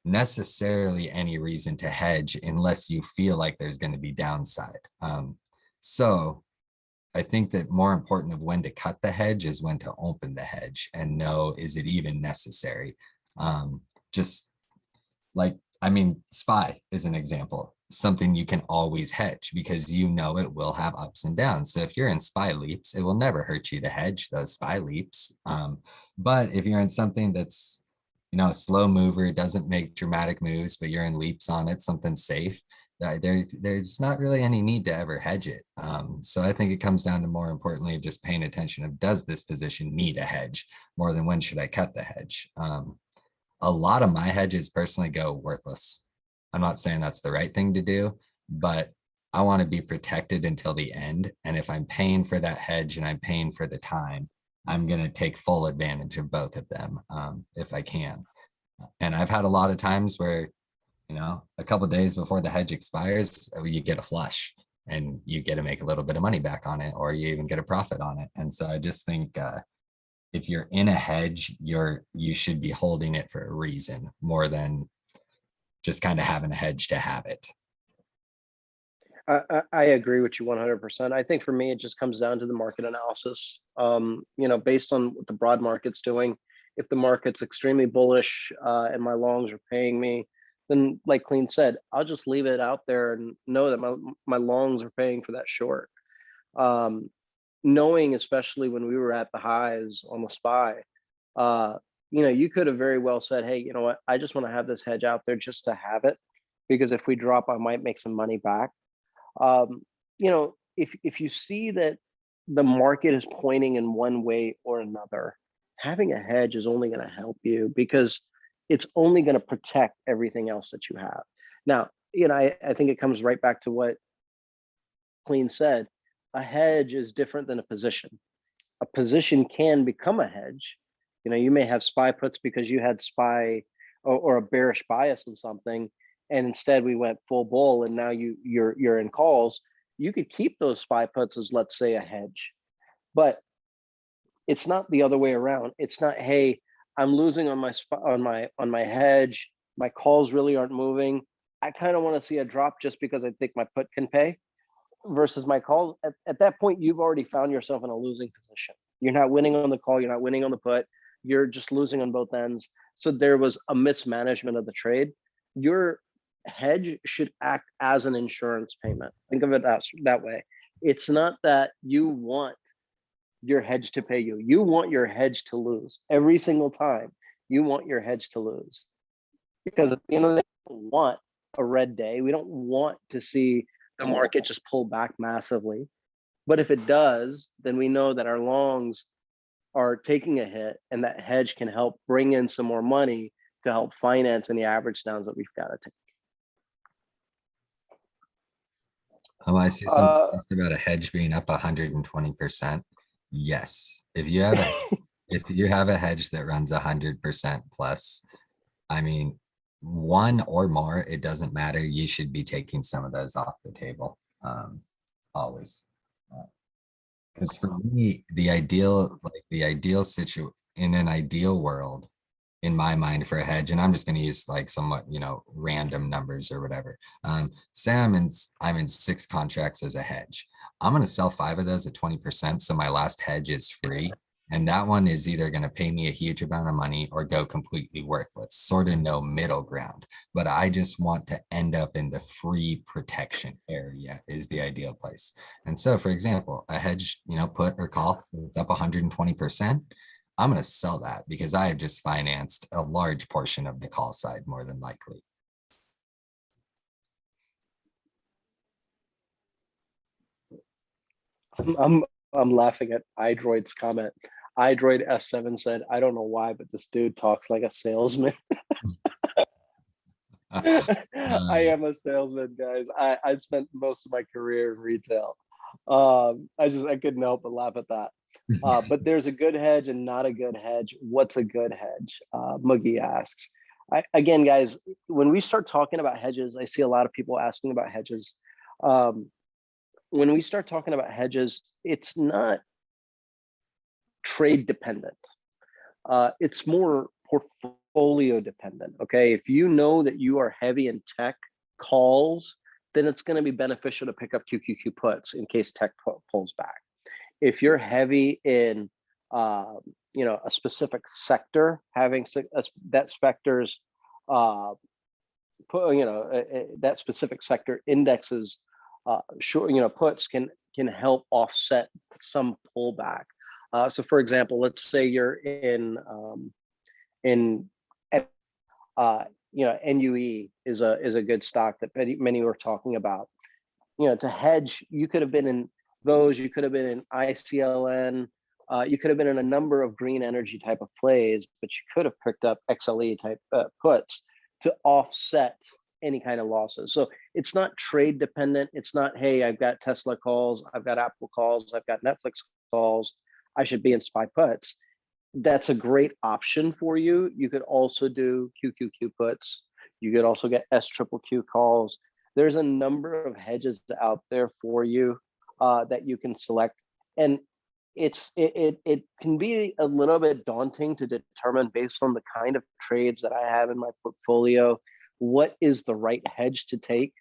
necessarily any reason to hedge unless you feel like there's going to be downside. So I think that more important of when to cut the hedge is when to open the hedge and know, is it even necessary? Just like, I mean, SPY is an example, something you can always hedge because it will have ups and downs. So if you're in SPY leaps, it will never hurt you to hedge those SPY leaps. But if you're in something that's, slow mover, doesn't make dramatic moves, but you're in leaps on it, something safe, there's not really any need to ever hedge it. So I think it comes down to more importantly of just paying attention of, does this position need a hedge more than when should I cut the hedge? A lot of my hedges personally go worthless. I'm not saying that's the right thing to do, but I want to be protected until the end. And if I'm paying for that hedge and I'm paying for the time, I'm going to take full advantage of both of them if I can. And I've had a lot of times where, a couple of days before the hedge expires, you get a flush and you get to make a little bit of money back on it, or you even get a profit on it. And so I just think if you're in a hedge, you should be holding it for a reason more than just kind of having a hedge to have it. I agree with you 100%. I think for me, it just comes down to the market analysis. Based on what the broad market's doing, if the market's extremely bullish and my longs are paying me, then like Clean said, I'll just leave it out there and know that my longs are paying for that short. Knowing, especially when we were at the highs on the SPY, you could have very well said, hey, you know what, I just want to have this hedge out there just to have it, because if we drop, I might make some money back. If you see that the market is pointing in one way or another, having a hedge is only going to help you, because it's only going to protect everything else that you have. Now, I think it comes right back to what Clean said. A hedge is different than a position. A position can become a hedge. You may have SPY puts because you had SPY or a bearish bias on something, and instead we went full bull, and now you're in calls. You could keep those SPY puts as, let's say, a hedge, but it's not the other way around. It's not, hey, I'm losing on my hedge. My calls really aren't moving. I kind of want to see a drop just because I think my put can pay, versus my call. At that point, you've already found yourself in a losing position. You're not winning on the call. You're not winning on the put. You're just losing on both ends. So there was a mismanagement of the trade. Your hedge should act as an insurance payment. Think of it that way. It's not that you want your hedge to pay you. You want your hedge to lose every single time. You want your hedge to lose, because at the end of the day, we don't want a red day. We don't want to see the market just pull back massively. But if it does, then we know that our longs are taking a hit, and that hedge can help bring in some more money to help finance any average downs that we've got to take. I see something about a hedge being up 120%. Yes. If you have a hedge that runs 100% plus, I mean, one or more, it doesn't matter. You should be taking some of those off the table. Always. Because for me, the ideal in an ideal world, in my mind, for a hedge, and I'm just going to use like somewhat, random numbers or whatever. Say I'm in 6 contracts as a hedge. I'm going to sell 5 of those at 20%. So my last hedge is free. And that one is either going to pay me a huge amount of money or go completely worthless, sort of no middle ground. But I just want to end up in the free protection area is the ideal place. And so, for example, a hedge, put or call, it's up 120%. I'm going to sell that because I have just financed a large portion of the call side more than likely. I'm laughing at iDroid's comment. iDroid S7 said, I don't know why, but this dude talks like a salesman. I am a salesman, guys. I spent most of my career in retail. I couldn't help but laugh at that. But there's a good hedge and not a good hedge. What's a good hedge? Moogie asks. Again, guys, when we start talking about hedges, I see a lot of people asking about hedges. When we start talking about hedges, it's not trade dependent. It's more portfolio dependent. Okay, if you know that you are heavy in tech calls, then it's going to be beneficial to pick up QQQ puts in case tech pulls back. If you're heavy in a specific sector, having that sector's that specific sector indexes puts can help offset some pullback. So for example, let's say you're in NUE is a good stock that many were talking about. To hedge, you could have been in those, you could have been in ICLN, you could have been in a number of green energy type of plays, but you could have picked up XLE type puts to offset any kind of losses. So it's not trade dependent. It's not, hey, I've got Tesla calls, I've got Apple calls, I've got Netflix calls, I should be in SPY puts. That's a great option for you. You could also do QQQ puts. You could also get SQQQ calls. There's a number of hedges out there for you that you can select. And it can be a little bit daunting to determine based on the kind of trades that I have in my portfolio, what is the right hedge to take.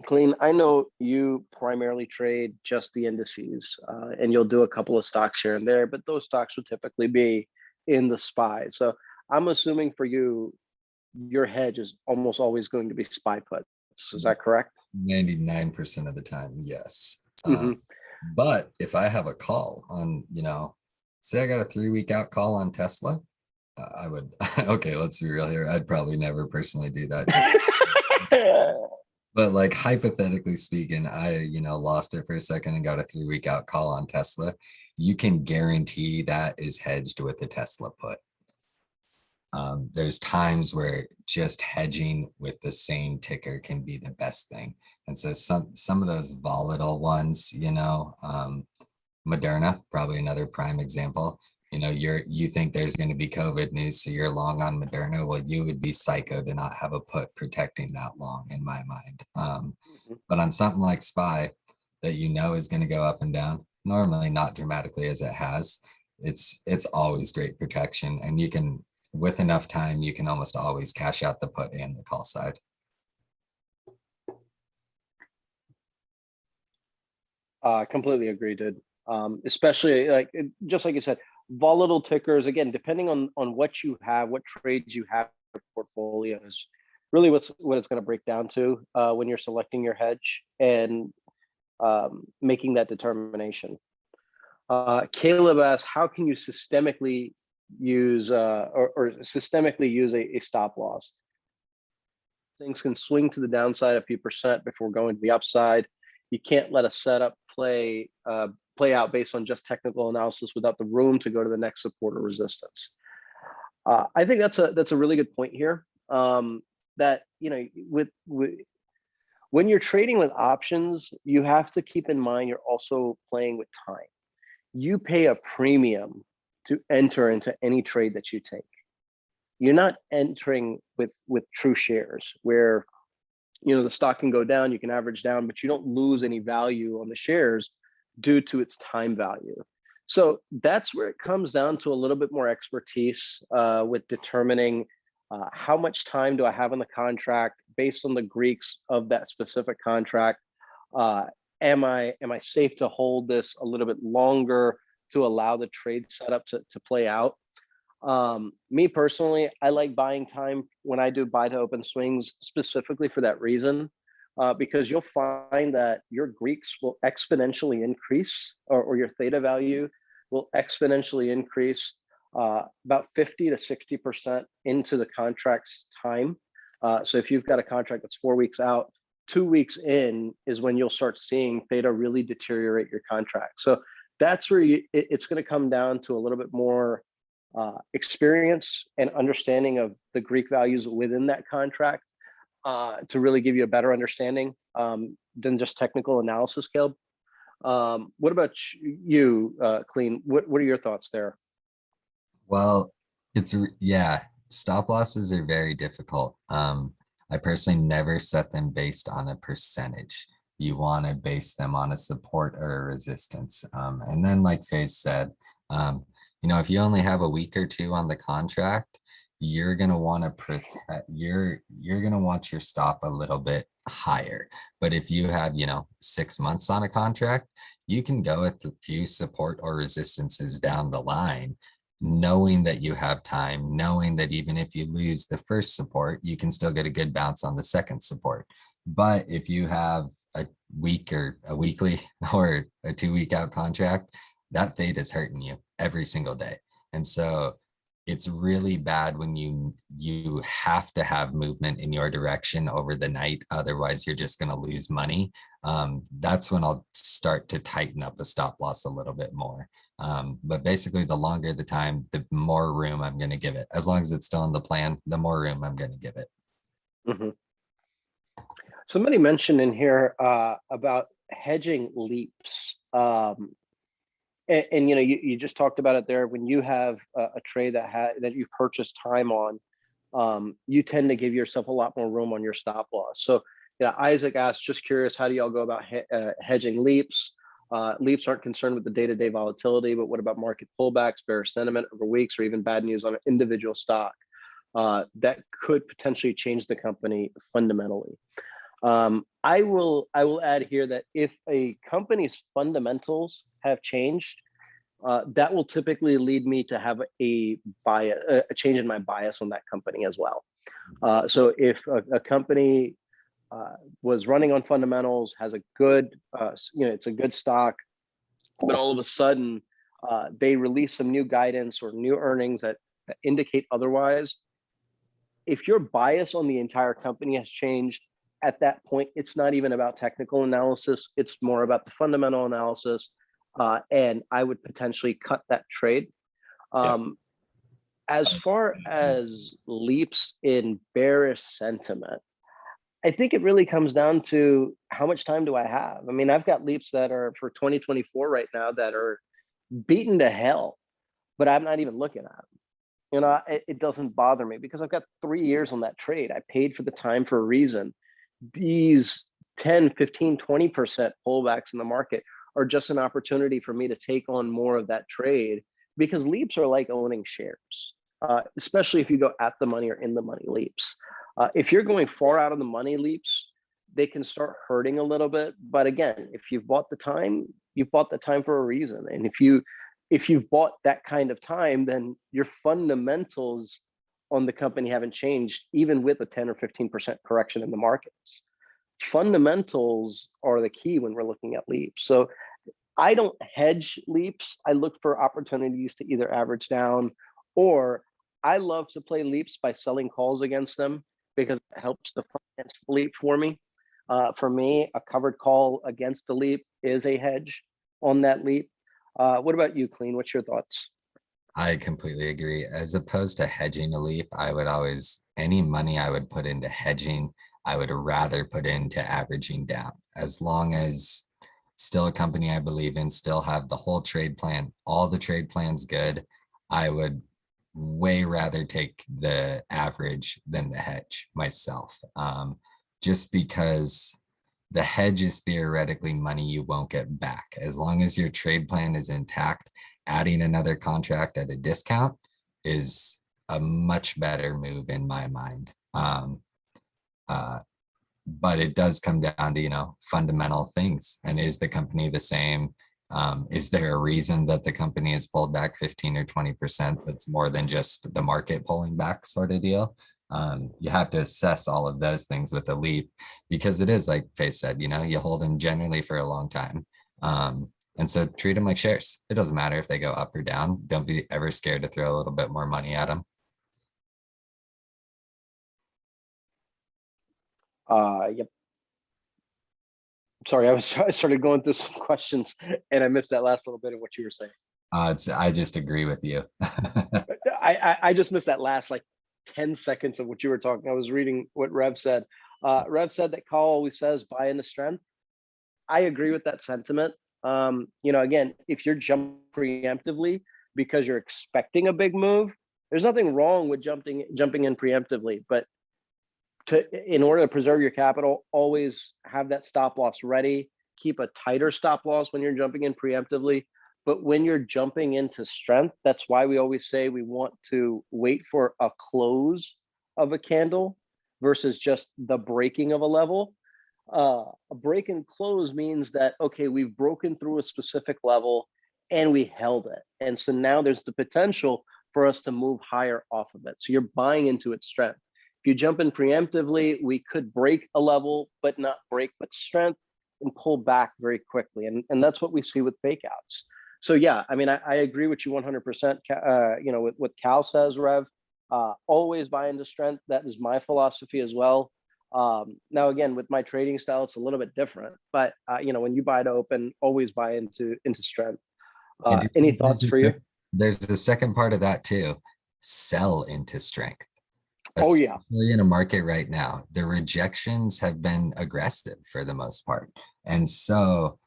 Clean, I know you primarily trade just the indices and you'll do a couple of stocks here and there, but those stocks would typically be in the SPY. So I'm assuming for you, your hedge is almost always going to be SPY puts. Is that correct? 99% of the time, yes. Mhm. But if I have a call on, say I got a 3-week out call on Tesla, I would, okay, let's be real here. I'd probably never personally do that. But like hypothetically speaking, I, lost it for a second and got a 3-week out call on Tesla. You can guarantee that is hedged with a Tesla put. There's times where just hedging with the same ticker can be the best thing. And so some of those volatile ones, Moderna, probably another prime example. You think there's going to be COVID news, so you're long on Moderna. Well, you would be psycho to not have a put protecting that long, in my mind. But on something like SPY that is going to go up and down, normally not dramatically as it has, it's always great protection, and you can, with enough time, you can almost always cash out the put and the call side. Completely agree, dude. Especially just like you said, volatile tickers, again, depending on what you have, what trades you have in your portfolio is really what it's going to break down to when you're selecting your hedge and making that determination. Caleb asks, how can you systemically use or systemically use a stop loss? Things can swing to the downside a few percent before going to the upside. You can't let a setup play out based on just technical analysis without the room to go to the next support or resistance. I think that's a really good point here. That when you're trading with options, you have to keep in mind you're also playing with time. You pay a premium to enter into any trade that you take. You're not entering with true shares where the stock can go down, you can average down, but you don't lose any value on the shares due to its time value. So that's where it comes down to a little bit more expertise with determining how much time do I have in the contract based on the Greeks of that specific contract. Am I safe to hold this a little bit longer to allow the trade setup to play out. Me personally, I like buying time when I do buy to open swings specifically for that reason, because you'll find that your Greeks will exponentially increase, or your theta value will exponentially increase about 50 to 60% into the contract's time. So if you've got a contract that's 4 weeks out, 2 weeks in is when you'll start seeing theta really deteriorate your contract. So that's where it's going to come down to a little bit more experience and understanding of the Greek values within that contract to really give you a better understanding than just technical analysis, Caleb. What about you, Clean? What are your thoughts there? Well, yeah, stop losses are very difficult. I personally never set them based on a percentage. You want to base them on a support or a resistance. And then like Faye said, if you only have a week or two on the contract, you're going to want to protect, you're going to want your stop a little bit higher. But if you have, 6 months on a contract, you can go with a few support or resistances down the line, knowing that you have time, knowing that even if you lose the first support, you can still get a good bounce on the second support. But if you have a week or a weekly or a 2-week out contract, that theta is hurting you every single day. And so it's really bad when you have to have movement in your direction over the night. Otherwise, you're just going to lose money. That's when I'll start to tighten up a stop loss a little bit more. But basically, the longer the time, the more room I'm going to give it. As long as it's still in the plan, the more room I'm going to give it. Mm-hmm. Somebody mentioned in here about hedging leaps. And you just talked about it there. When you have a trade that you've purchased time on, you tend to give yourself a lot more room on your stop loss. So Isaac asked, just curious, how do y'all go about hedging leaps? Leaps aren't concerned with the day-to-day volatility, but what about market pullbacks, bearish sentiment over weeks, or even bad news on an individual stock that could potentially change the company fundamentally? I will add here that if a company's fundamentals have changed, that will typically lead me to have a change in my bias on that company as well. So if a company was running on fundamentals, has a good, it's a good stock, but all of a sudden they release some new guidance or new earnings that indicate otherwise, if your bias on the entire company has changed, at that point, it's not even about technical analysis. It's more about the fundamental analysis. And I would potentially cut that trade. As far as leaps in bearish sentiment, I think it really comes down to how much time do I have? I mean, I've got leaps that are for 2024 right now that are beaten to hell, but I'm not even looking at them. It doesn't bother me because I've got 3 years on that trade. I paid for the time for a reason. These 10, 15, 20% pullbacks in the market are just an opportunity for me to take on more of that trade, because leaps are like owning shares, especially if you go at the money or in the money leaps. If you're going far out of the money leaps, they can start hurting a little bit. But again, if you've bought the time, you've bought the time for a reason. And if you've bought that kind of time, then your fundamentals on the company haven't changed, even with a 10 or 15% correction in the markets. Fundamentals are the key when we're looking at leaps. So I don't hedge leaps. I look for opportunities to either average down, or I love to play leaps by selling calls against them because it helps to finance the leap for me. For me, a covered call against the leap is a hedge on that leap. What about you, Clean? What's your thoughts? I completely agree. As opposed to hedging a leap, any money I would put into hedging, I would rather put into averaging down. As long as it's still a company I believe in, still have the whole trade plan, all the trade plans good, I would way rather take the average than the hedge myself. Just because the hedge is theoretically money you won't get back. As long as your trade plan is intact, adding another contract at a discount is a much better move in my mind. But it does come down to, fundamental things. And is the company the same? Is there a reason that the company has pulled back 15 or 20% that's more than just the market pulling back sort of deal? You have to assess all of those things with a leap, because it is like Faye said, you know, you hold them generally for a long time. And so treat them like shares. It doesn't matter if they go up or down. Don't be ever scared to throw a little bit more money at them. Yep. Sorry, I started going through some questions and I missed that last little bit of what you were saying. I just agree with you. I just missed that last like 10 seconds of what you were talking. I was reading what Rev said. Rev said that Call always says buy into strength. I agree with that sentiment. You know, again, if you're jumping preemptively because you're expecting a big move, there's nothing wrong with jumping in preemptively, but in order to preserve your capital, always have that stop loss ready. Keep a tighter stop loss when you're jumping in preemptively. But when you're jumping into strength, that's why we always say we want to wait for a close of a candle versus just the breaking of a level. A break and close means that, okay, we've broken through a specific level and we held it. And so now there's the potential for us to move higher off of it. So you're buying into its strength. If you jump in preemptively, we could break a level, but not break with strength and pull back very quickly. And that's what we see with fake outs. So yeah, I mean, I agree with you 100%, you know, with what Cal says, Rev. Always buy into strength. That is my philosophy as well. Now, again, with my trading style, it's a little bit different. But, you know, when you buy to open, always buy into strength. Any thoughts for you? There's the second part of that too. Sell into strength. Oh, yeah. Especially in a market right now, the rejections have been aggressive for the most part. And so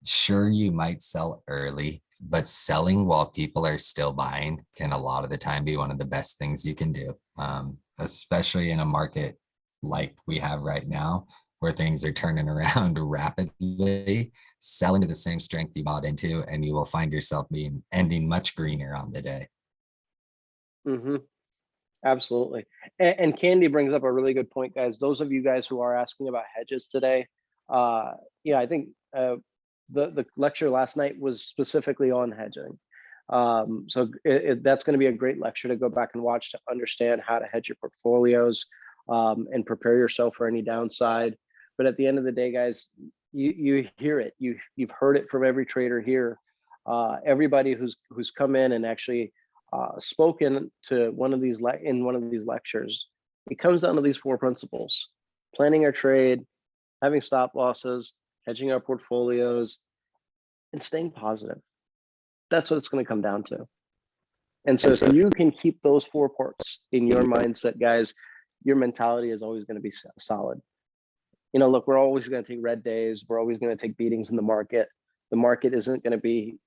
sure, you might sell early, but selling while people are still buying can a lot of the time be one of the best things you can do, especially in a market like we have right now, where things are turning around rapidly. Sell into the same strength you bought into, and you will find yourself ending much greener on the day. Mm-hmm. Absolutely. And Candy brings up a really good point, guys. Those of you guys who are asking about hedges today, yeah, I think the lecture last night was specifically on hedging. So that's going to be a great lecture to go back and watch to understand how to hedge your portfolios and prepare yourself for any downside. But at the end of the day, guys, you hear it. You've heard it from every trader here. Everybody who's come in and actually spoken to one of these in one of these lectures, it comes down to these four principles: planning our trade, having stop losses, hedging our portfolios, and staying positive. That's what it's going to come down to. And so if you can keep those four parts in your mindset, guys, your mentality is always going to be solid. You know, look, we're always going to take red days. We're always going to take beatings in the market. The market isn't going to be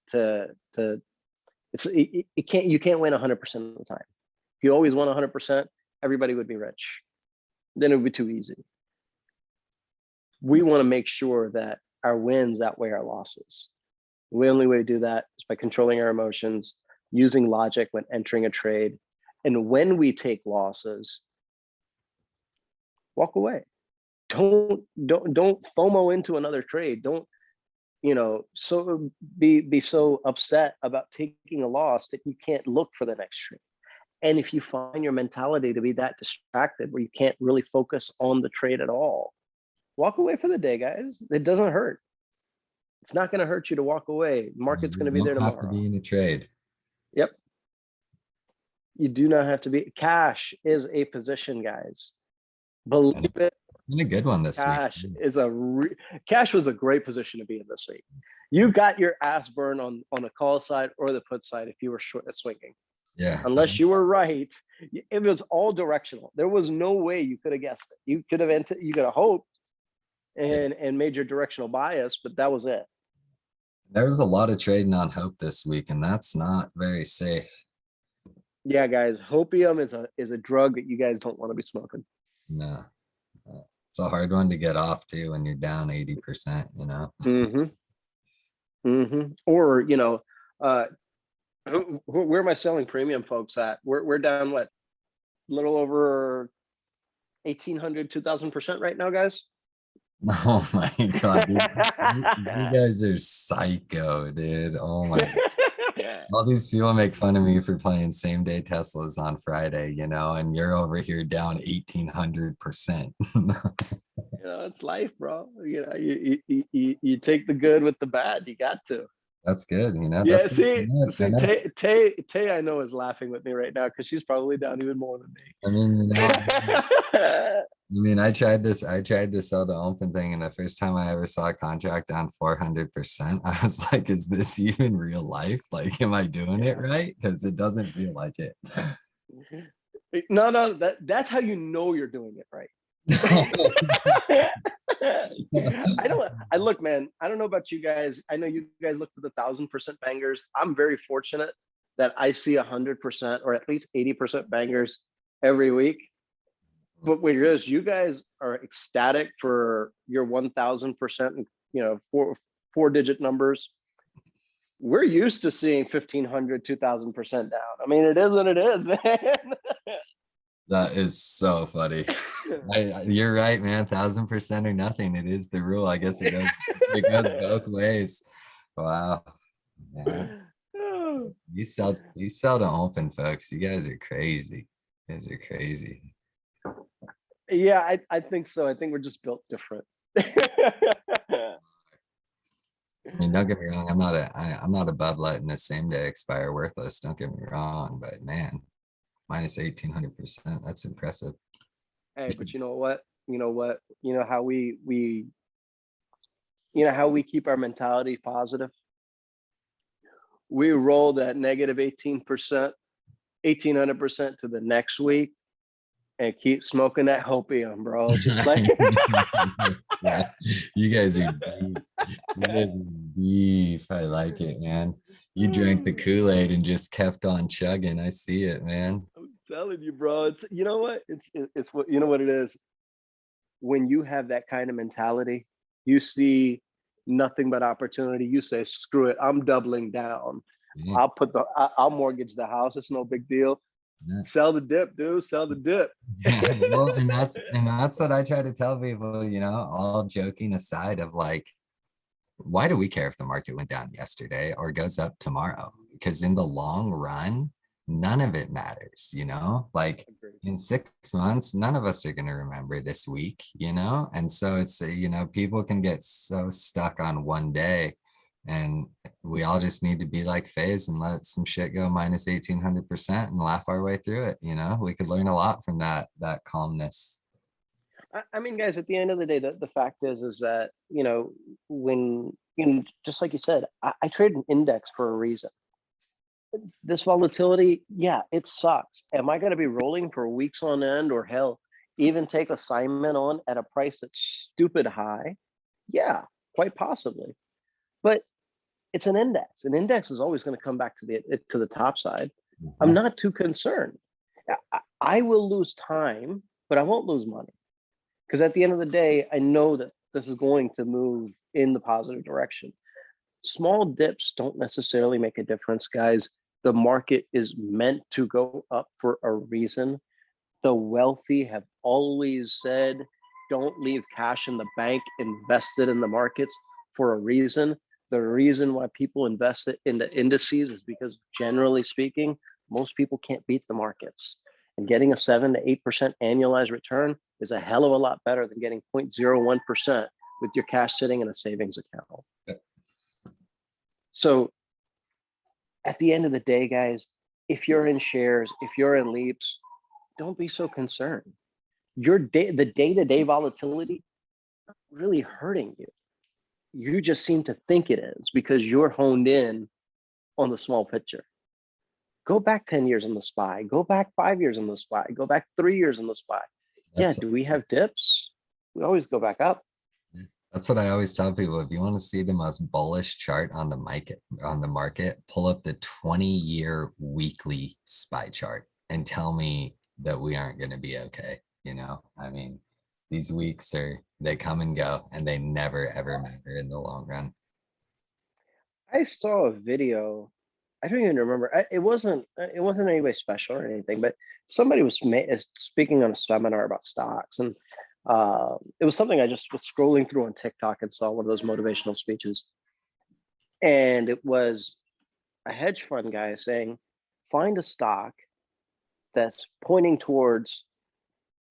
you can't win 100% of the time. If you always won 100%, everybody would be rich. Then it would be too easy. We want to make sure that our wins outweigh our losses. The only way to do that is by controlling our emotions, using logic when entering a trade. And when we take losses, walk away. Don't FOMO into another trade. Don't, you know, so be so upset about taking a loss that you can't look for the next trade. And if you find your mentality to be that distracted where you can't really focus on the trade at all, walk away for the day, guys. It doesn't hurt. It's not going to hurt you to walk away. The market's going to be there tomorrow. You don't have to be in a trade. Yep. You do not have to be. Cash is a position, guys. Believe it. And a good one this Cash week. is Cash was a great position to be in this week. You got your ass burned on the call side or the put side if you were swinging. Yeah. Unless you were right, it was all directional. There was no way you could have guessed it. You could have hoped and made your directional bias, but that was it. There was a lot of trading on hope this week, and that's not very safe. Yeah, guys, hopium is a drug that you guys don't want to be smoking. No, it's a hard one to get off too when you're down 80%. You know. Or you know, where am I selling premium folks at? We're down what, a little over 1,800, 2,000% right now, guys. Oh my God, dude. You guys are psycho, dude. Oh my. All these people make fun of me for playing same day Teslas on Friday, and you're over here down 1800%. It's life, bro. You take the good with the bad. You got to. That's good, Yeah, that's good. see, Tay, I know is laughing with me right now because she's probably down even more than I mean, me. I tried this sell to open thing, and the first time I ever saw a contract down 400%, I was like, is this even real life? Like, am I doing it Yeah. right? Because it doesn't feel like it. No, that's how you know you're doing it right. I look, man, I don't know about you guys. I know you guys look for the 1,000% bangers. I'm very fortunate that I see 100% or at least 80% bangers every week. But what it is, you guys are ecstatic for your 1,000% and four digit numbers. We're used to seeing 1,500, 2,000% down. I mean, it is what it is, man. That is so funny. You're right, man. 1,000% or nothing. It is the rule. I guess it goes both ways. Wow. Man. You sell to open, folks. You guys are crazy. You guys are crazy. Yeah, I think so. I think we're just built different. I mean, don't get me wrong. I'm not above letting the same day expire worthless. Don't get me wrong, but man, minus 1,800%. That's impressive. Hey, but you know what? You know how we keep our mentality positive. We roll that negative 18%, 1,800% to the next week, and keep smoking that hopium, bro. Just like Yeah, you guys are deep. You guys are beef. I like it, man. You drank the Kool-Aid and just kept on chugging. I see it, man. I'm telling you, bro. It's you know what? It's what you know what it is. When you have that kind of mentality, you see nothing but opportunity. You say, screw it, I'm doubling down. Yeah, I'll mortgage the house. It's no big deal. yeah. Sell the dip, dude. Sell the dip. Yeah, well, and that's what I try to tell people, all joking aside of like, why do we care if the market went down yesterday or goes up tomorrow? Because in the long run, none of it matters. Like Agreed. in 6 months, none of us are going to remember this week. And so it's, people can get so stuck on one day. And we all just need to be like FaZe and let some shit go minus 1,800% and laugh our way through it. We could learn a lot from that calmness. I mean, guys, at the end of the day, the fact is that when just like you said, I trade an index for a reason. This volatility, yeah, it sucks. Am I going to be rolling for weeks on end, or hell, even take assignment on at a price that's stupid high? Yeah, quite possibly. But it's an index. An index is always going to come back to the top side. I'm not too concerned. I will lose time, but I won't lose money, because at the end of the day, I know that this is going to move in the positive direction. Small dips don't necessarily make a difference, guys. The market is meant to go up for a reason. The wealthy have always said, don't leave cash in the bank, invest it in the markets for a reason. The reason why people invest it in the indices is because, generally speaking, most people can't beat the markets. And getting a 7 to 8% annualized return is a hell of a lot better than getting 0.01% with your cash sitting in a savings account. So at the end of the day, guys, if you're in shares, if you're in leaps, don't be so concerned. The day-to-day volatility really hurting you. You just seem to think it is because you're honed in on the small picture. Go back 10 years in the SPY, go back 5 years in the SPY, go back 3 years in the SPY. Yeah, do we have dips? We always go back up. That's what I always tell people. If you want to see the most bullish chart on the market, pull up the 20-year weekly SPY chart and tell me that we aren't going to be okay. I mean, these weeks they come and go, and they never ever matter in the long run. I saw a video. I don't even remember. It wasn't anybody special or anything, but somebody was speaking on a seminar about stocks, and It was something I just was scrolling through on TikTok and saw one of those motivational speeches. And it was a hedge fund guy saying, find a stock that's pointing towards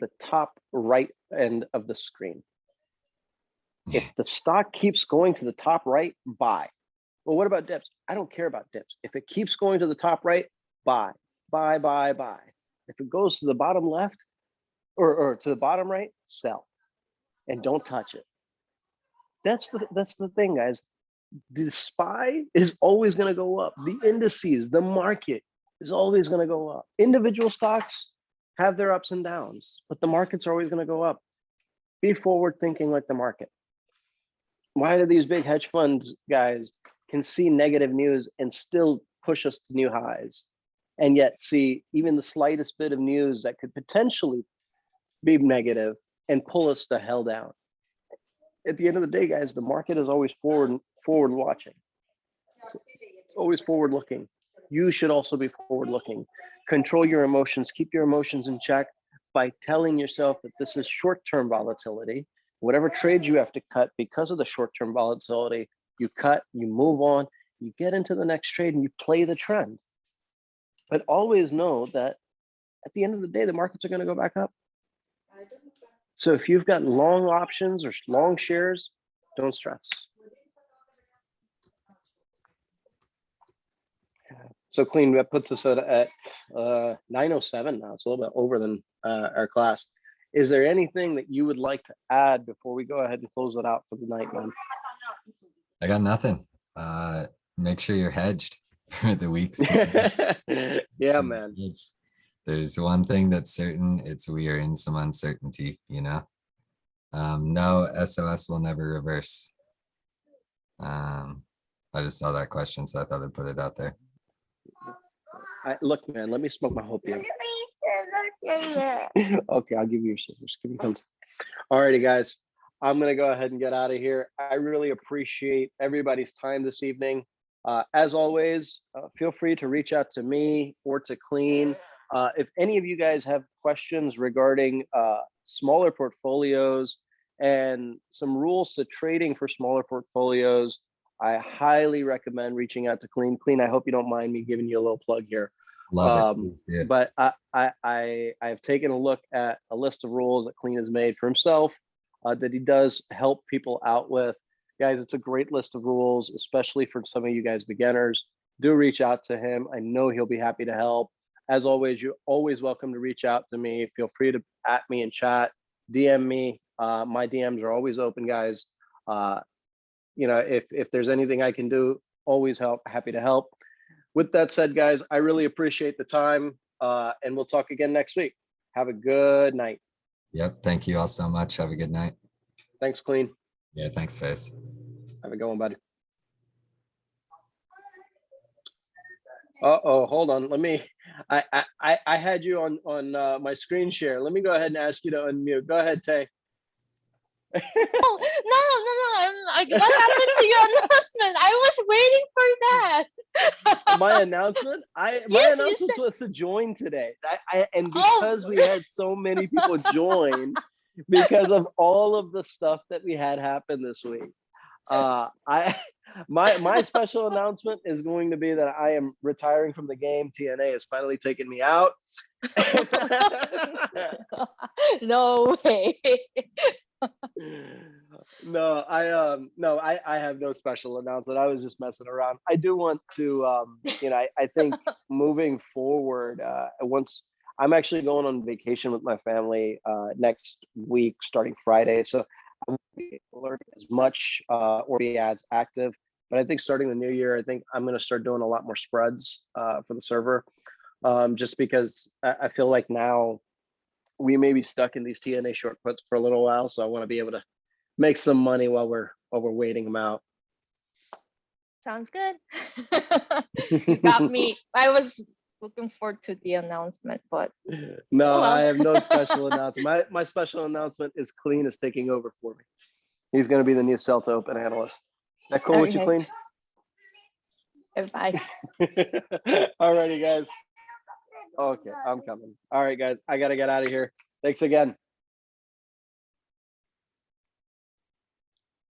the top right end of the screen. If the stock keeps going to the top right, buy. Well, what about dips? I don't care about dips. If it keeps going to the top right, buy, buy, buy, buy. If it goes to the bottom left or to the bottom right, sell, and don't touch it. That's the thing, guys. The SPY is always going to go up. The indices, the market is always going to go up. Individual stocks have their ups and downs, but the markets are always going to go up. Be forward thinking like the market. Why do these big hedge funds guys can see negative news and still push us to new highs, and yet see even the slightest bit of news that could potentially be negative and pull us the hell down? At the end of the day, guys, the market is always forward watching. It's always forward looking. You should also be forward looking. Control your emotions, keep your emotions in check by telling yourself that this is short-term volatility. Whatever trades you have to cut because of the short-term volatility, you cut, you move on, you get into the next trade and you play the trend. But always know that at the end of the day, the markets are going to go back up. So if you've got long options or long shares, don't stress. So clean, that puts us at 9:07 now. It's a little bit over than our class. Is there anything that you would like to add before we go ahead and close it out for the night, man? I got nothing. Make sure you're hedged for the weeks. Yeah, man. There's one thing that's certain, it's we are in some uncertainty, you know. No, SOS will never reverse. I just saw that question, so I thought I'd put it out there. Look, man, let me smoke my hopium. Okay, I'll give you your scissors. Give me those. All righty, guys. I'm going to go ahead and get out of here. I really appreciate everybody's time this evening. As always, feel free to reach out to me or to Clean. If any of you guys have questions regarding smaller portfolios and some rules to trading for smaller portfolios, I highly recommend reaching out to Clean. Clean, I hope you don't mind me giving you a little plug here. Love it. Yeah. But I've taken a look at a list of rules that Clean has made for himself that he does help people out with. Guys, it's a great list of rules, especially for some of you guys beginners. Do reach out to him. I know he'll be happy to help. As always, you're always welcome to reach out to me. Feel free to at me and chat, DM me. My DMs are always open, guys. You know, if there's anything I can do, always happy to help. With that said, guys, I really appreciate the time, and we'll talk again next week. Have a good night. Yep. Thank you all so much. Have a good night. Thanks, Clean. Yeah. Thanks, Face. Have a good one, buddy. Uh-oh, hold on. Let me, I had you on my screen share. Let me go ahead and ask you to unmute. Go ahead, Tay. No. What happened to your announcement? I was waiting for that. My announcement? My Yes, you announcement said- was to join today. And because we had so many people join, because of all of the stuff that we had happen this week, my special announcement is going to be that I am retiring from the game. TNA has finally taken me out. No way. No, I have no special announcement. I was just messing around. I do want to, you know, I think moving forward, once I'm actually going on vacation with my family next week, starting Friday. So I won't be able to learn as much or be as active. But I think starting the new year, I think I'm going to start doing a lot more spreads for the server, just because I feel like now we may be stuck in these TNA short puts for a little while. So I want to be able to make some money while we're waiting them out. Sounds good. You got me. I was looking forward to the announcement, but No, oh well. I have no special announcement. My special announcement is Clean is taking over for me. He's going to be the new Celta Open analyst. Is that cool with you, Okay. Clean? Bye. All righty, guys. Okay, I'm coming. All right, guys, I got to get out of here. Thanks again.